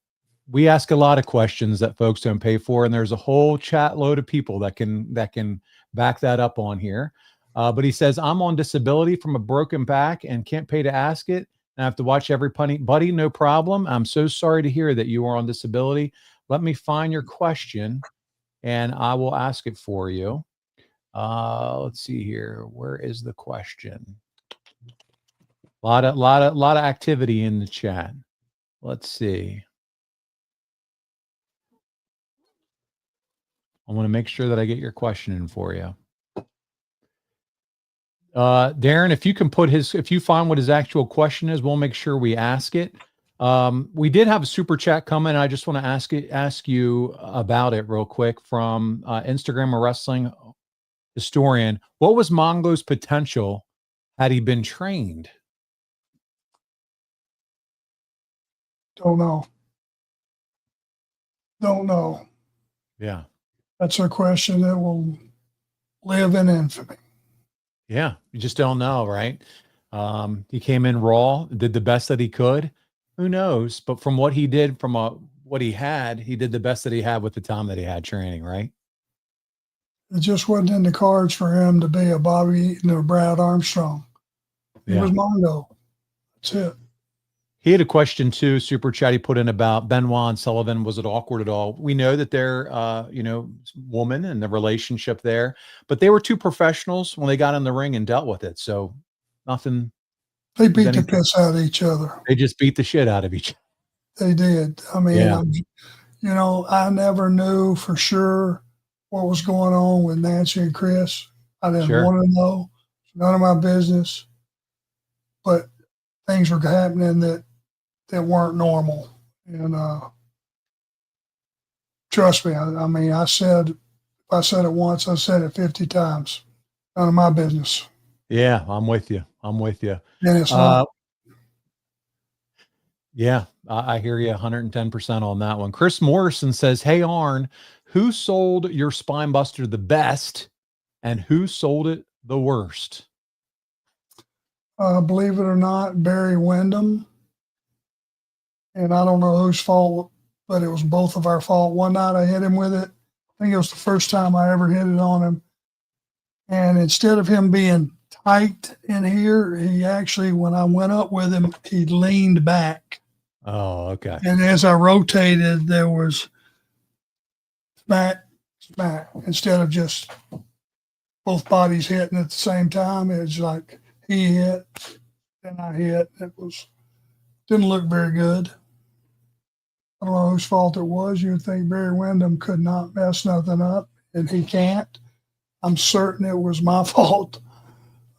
we ask a lot of questions that folks don't pay for, and there's a whole chat load of people that can back that up on here. But he says, I'm on disability from a broken back and can't pay to ask it. And I have to watch every punny. Buddy, no problem. I'm so sorry to hear that you are on disability. Let me find your question, and I will ask it for you. Let's see here. Where is the question? A lot of activity in the chat. Let's see. I want to make sure that I get your question in for you. Darren, if you can if you find what his actual question is, we'll make sure we ask it. We did have a super chat come in. I just want to ask you about it real quick from Instagram, a wrestling historian. What was Mongo's potential had he been trained? Don't know. Yeah. That's a question that will live in infamy. Yeah. You just don't know, right? He came in raw, did the best that he could. Who knows? But from what he did, from what he had, he did the best that he had with the time that he had training, right? It just wasn't in the cards for him to be a Bobby Heenan or Brad Armstrong. He was Mongo. That's it. He had a question too, super chat he put in about Benoit and Sullivan. Was it awkward at all? We know that they're, woman and the relationship there, but they were 2 professionals when they got in the ring and dealt with it. So nothing. They beat the piss out of each other. They just beat the shit out of each other. They did. I mean, I never knew for sure what was going on with Nancy and Chris. I didn't want to know. It's none of my business. But things were happening that weren't normal. And trust me, I mean, I said it once, I said it 50 times. None of my business. Yeah, I'm with you. And it's not. Yeah, I hear you 110% on that one. Chris Morrison says, hey, Arn, who sold your spine buster the best and who sold it the worst? Believe it or not, Barry Windham. And I don't know whose fault, but it was both of our fault. One night I hit him with it. I think it was the first time I ever hit it on him. And instead of him being tight in here, he actually, when I went up with him, he leaned back. Oh, okay. And as I rotated, there was smack, smack, instead of just both bodies hitting at the same time. It's like he hit, then I hit. Didn't look very good. I don't know whose fault it was. You'd think Barry Windham could not mess nothing up, and he can't. I'm certain it was my fault.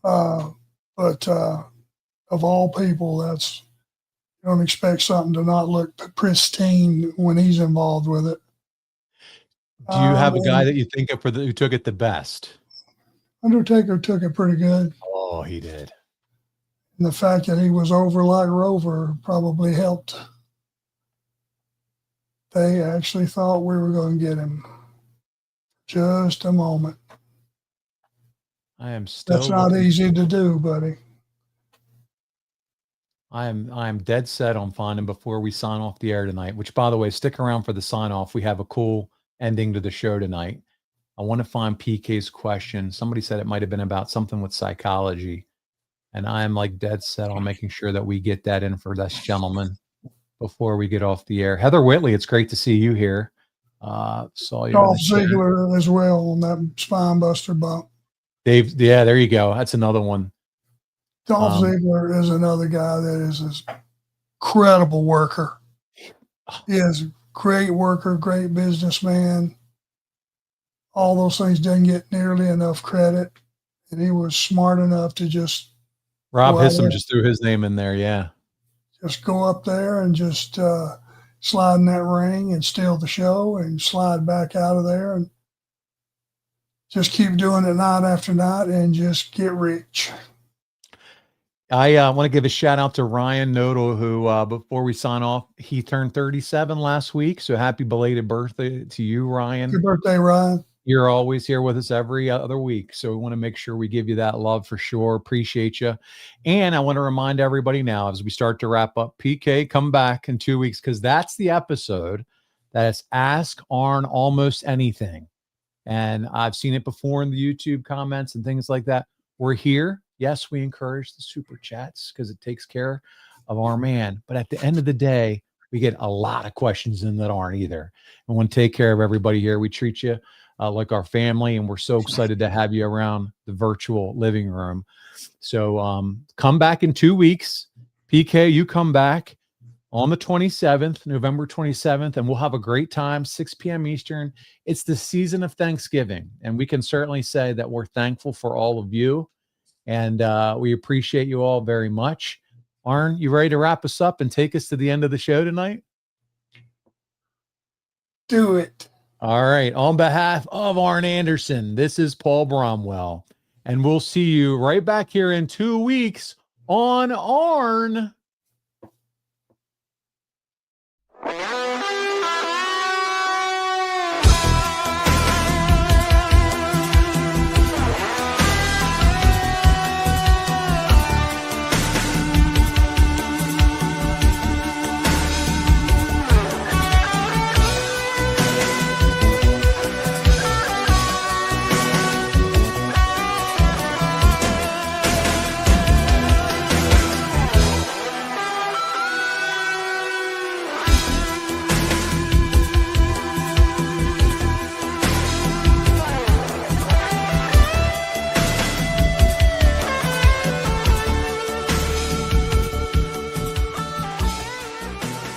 But of all people, you don't expect something to not look pristine when he's involved with it. Do you have a guy that you think of who took it the best? Undertaker took it pretty good. Oh, he did. And the fact that he was over like Rover probably helped. They actually thought we were going to get him. Just a moment. That's not easy to do, buddy. I am dead set on finding before we sign off the air tonight, which, by the way, stick around for the sign off. We have a cool ending to the show tonight. I want to find PK's question. Somebody said it might have been about something with psychology. And I am like dead set on making sure that we get that in for this gentleman before we get off the air. Heather Whitley, it's great to see you here. Saw you. Dolph Ziggler as well on that spine buster bump. Dave, yeah, there you go. That's another one. Dolph Ziggler is another guy that is an incredible worker. He is a great worker, great businessman. All those things didn't get nearly enough credit. And he was smart enough to just Rob Hissam just threw his name in there, yeah. Just go up there and just slide in that ring and steal the show and slide back out of there and just keep doing it night after night and just get rich. I want to give a shout out to Ryan Nodal, who, before we sign off, he turned 37 last week. So happy belated birthday to you, Ryan. Happy birthday, Ryan. You're always here with us every other week. So we want to make sure we give you that love for sure. Appreciate you. And I want to remind everybody now, as we start to wrap up, PK, come back in 2 weeks, because that's the episode that is Ask ARN Almost Anything. And I've seen it before in the YouTube comments and things like that. We're here. Yes, we encourage the super chats because it takes care of our man. But at the end of the day, we get a lot of questions in that aren't either. And want to take care of everybody here. We treat you like our family, and we're so excited to have you around the virtual living room. So come back in 2 weeks. PK, you come back on the 27th, November 27th, and we'll have a great time, 6 p.m. Eastern. It's the season of Thanksgiving, and we can certainly say that we're thankful for all of you, and we appreciate you all very much. Arn, you ready to wrap us up and take us to the end of the show tonight? Do it. All right. On behalf of Arn Anderson, this is Paul Bromwell, and we'll see you right back here in 2 weeks on ARN.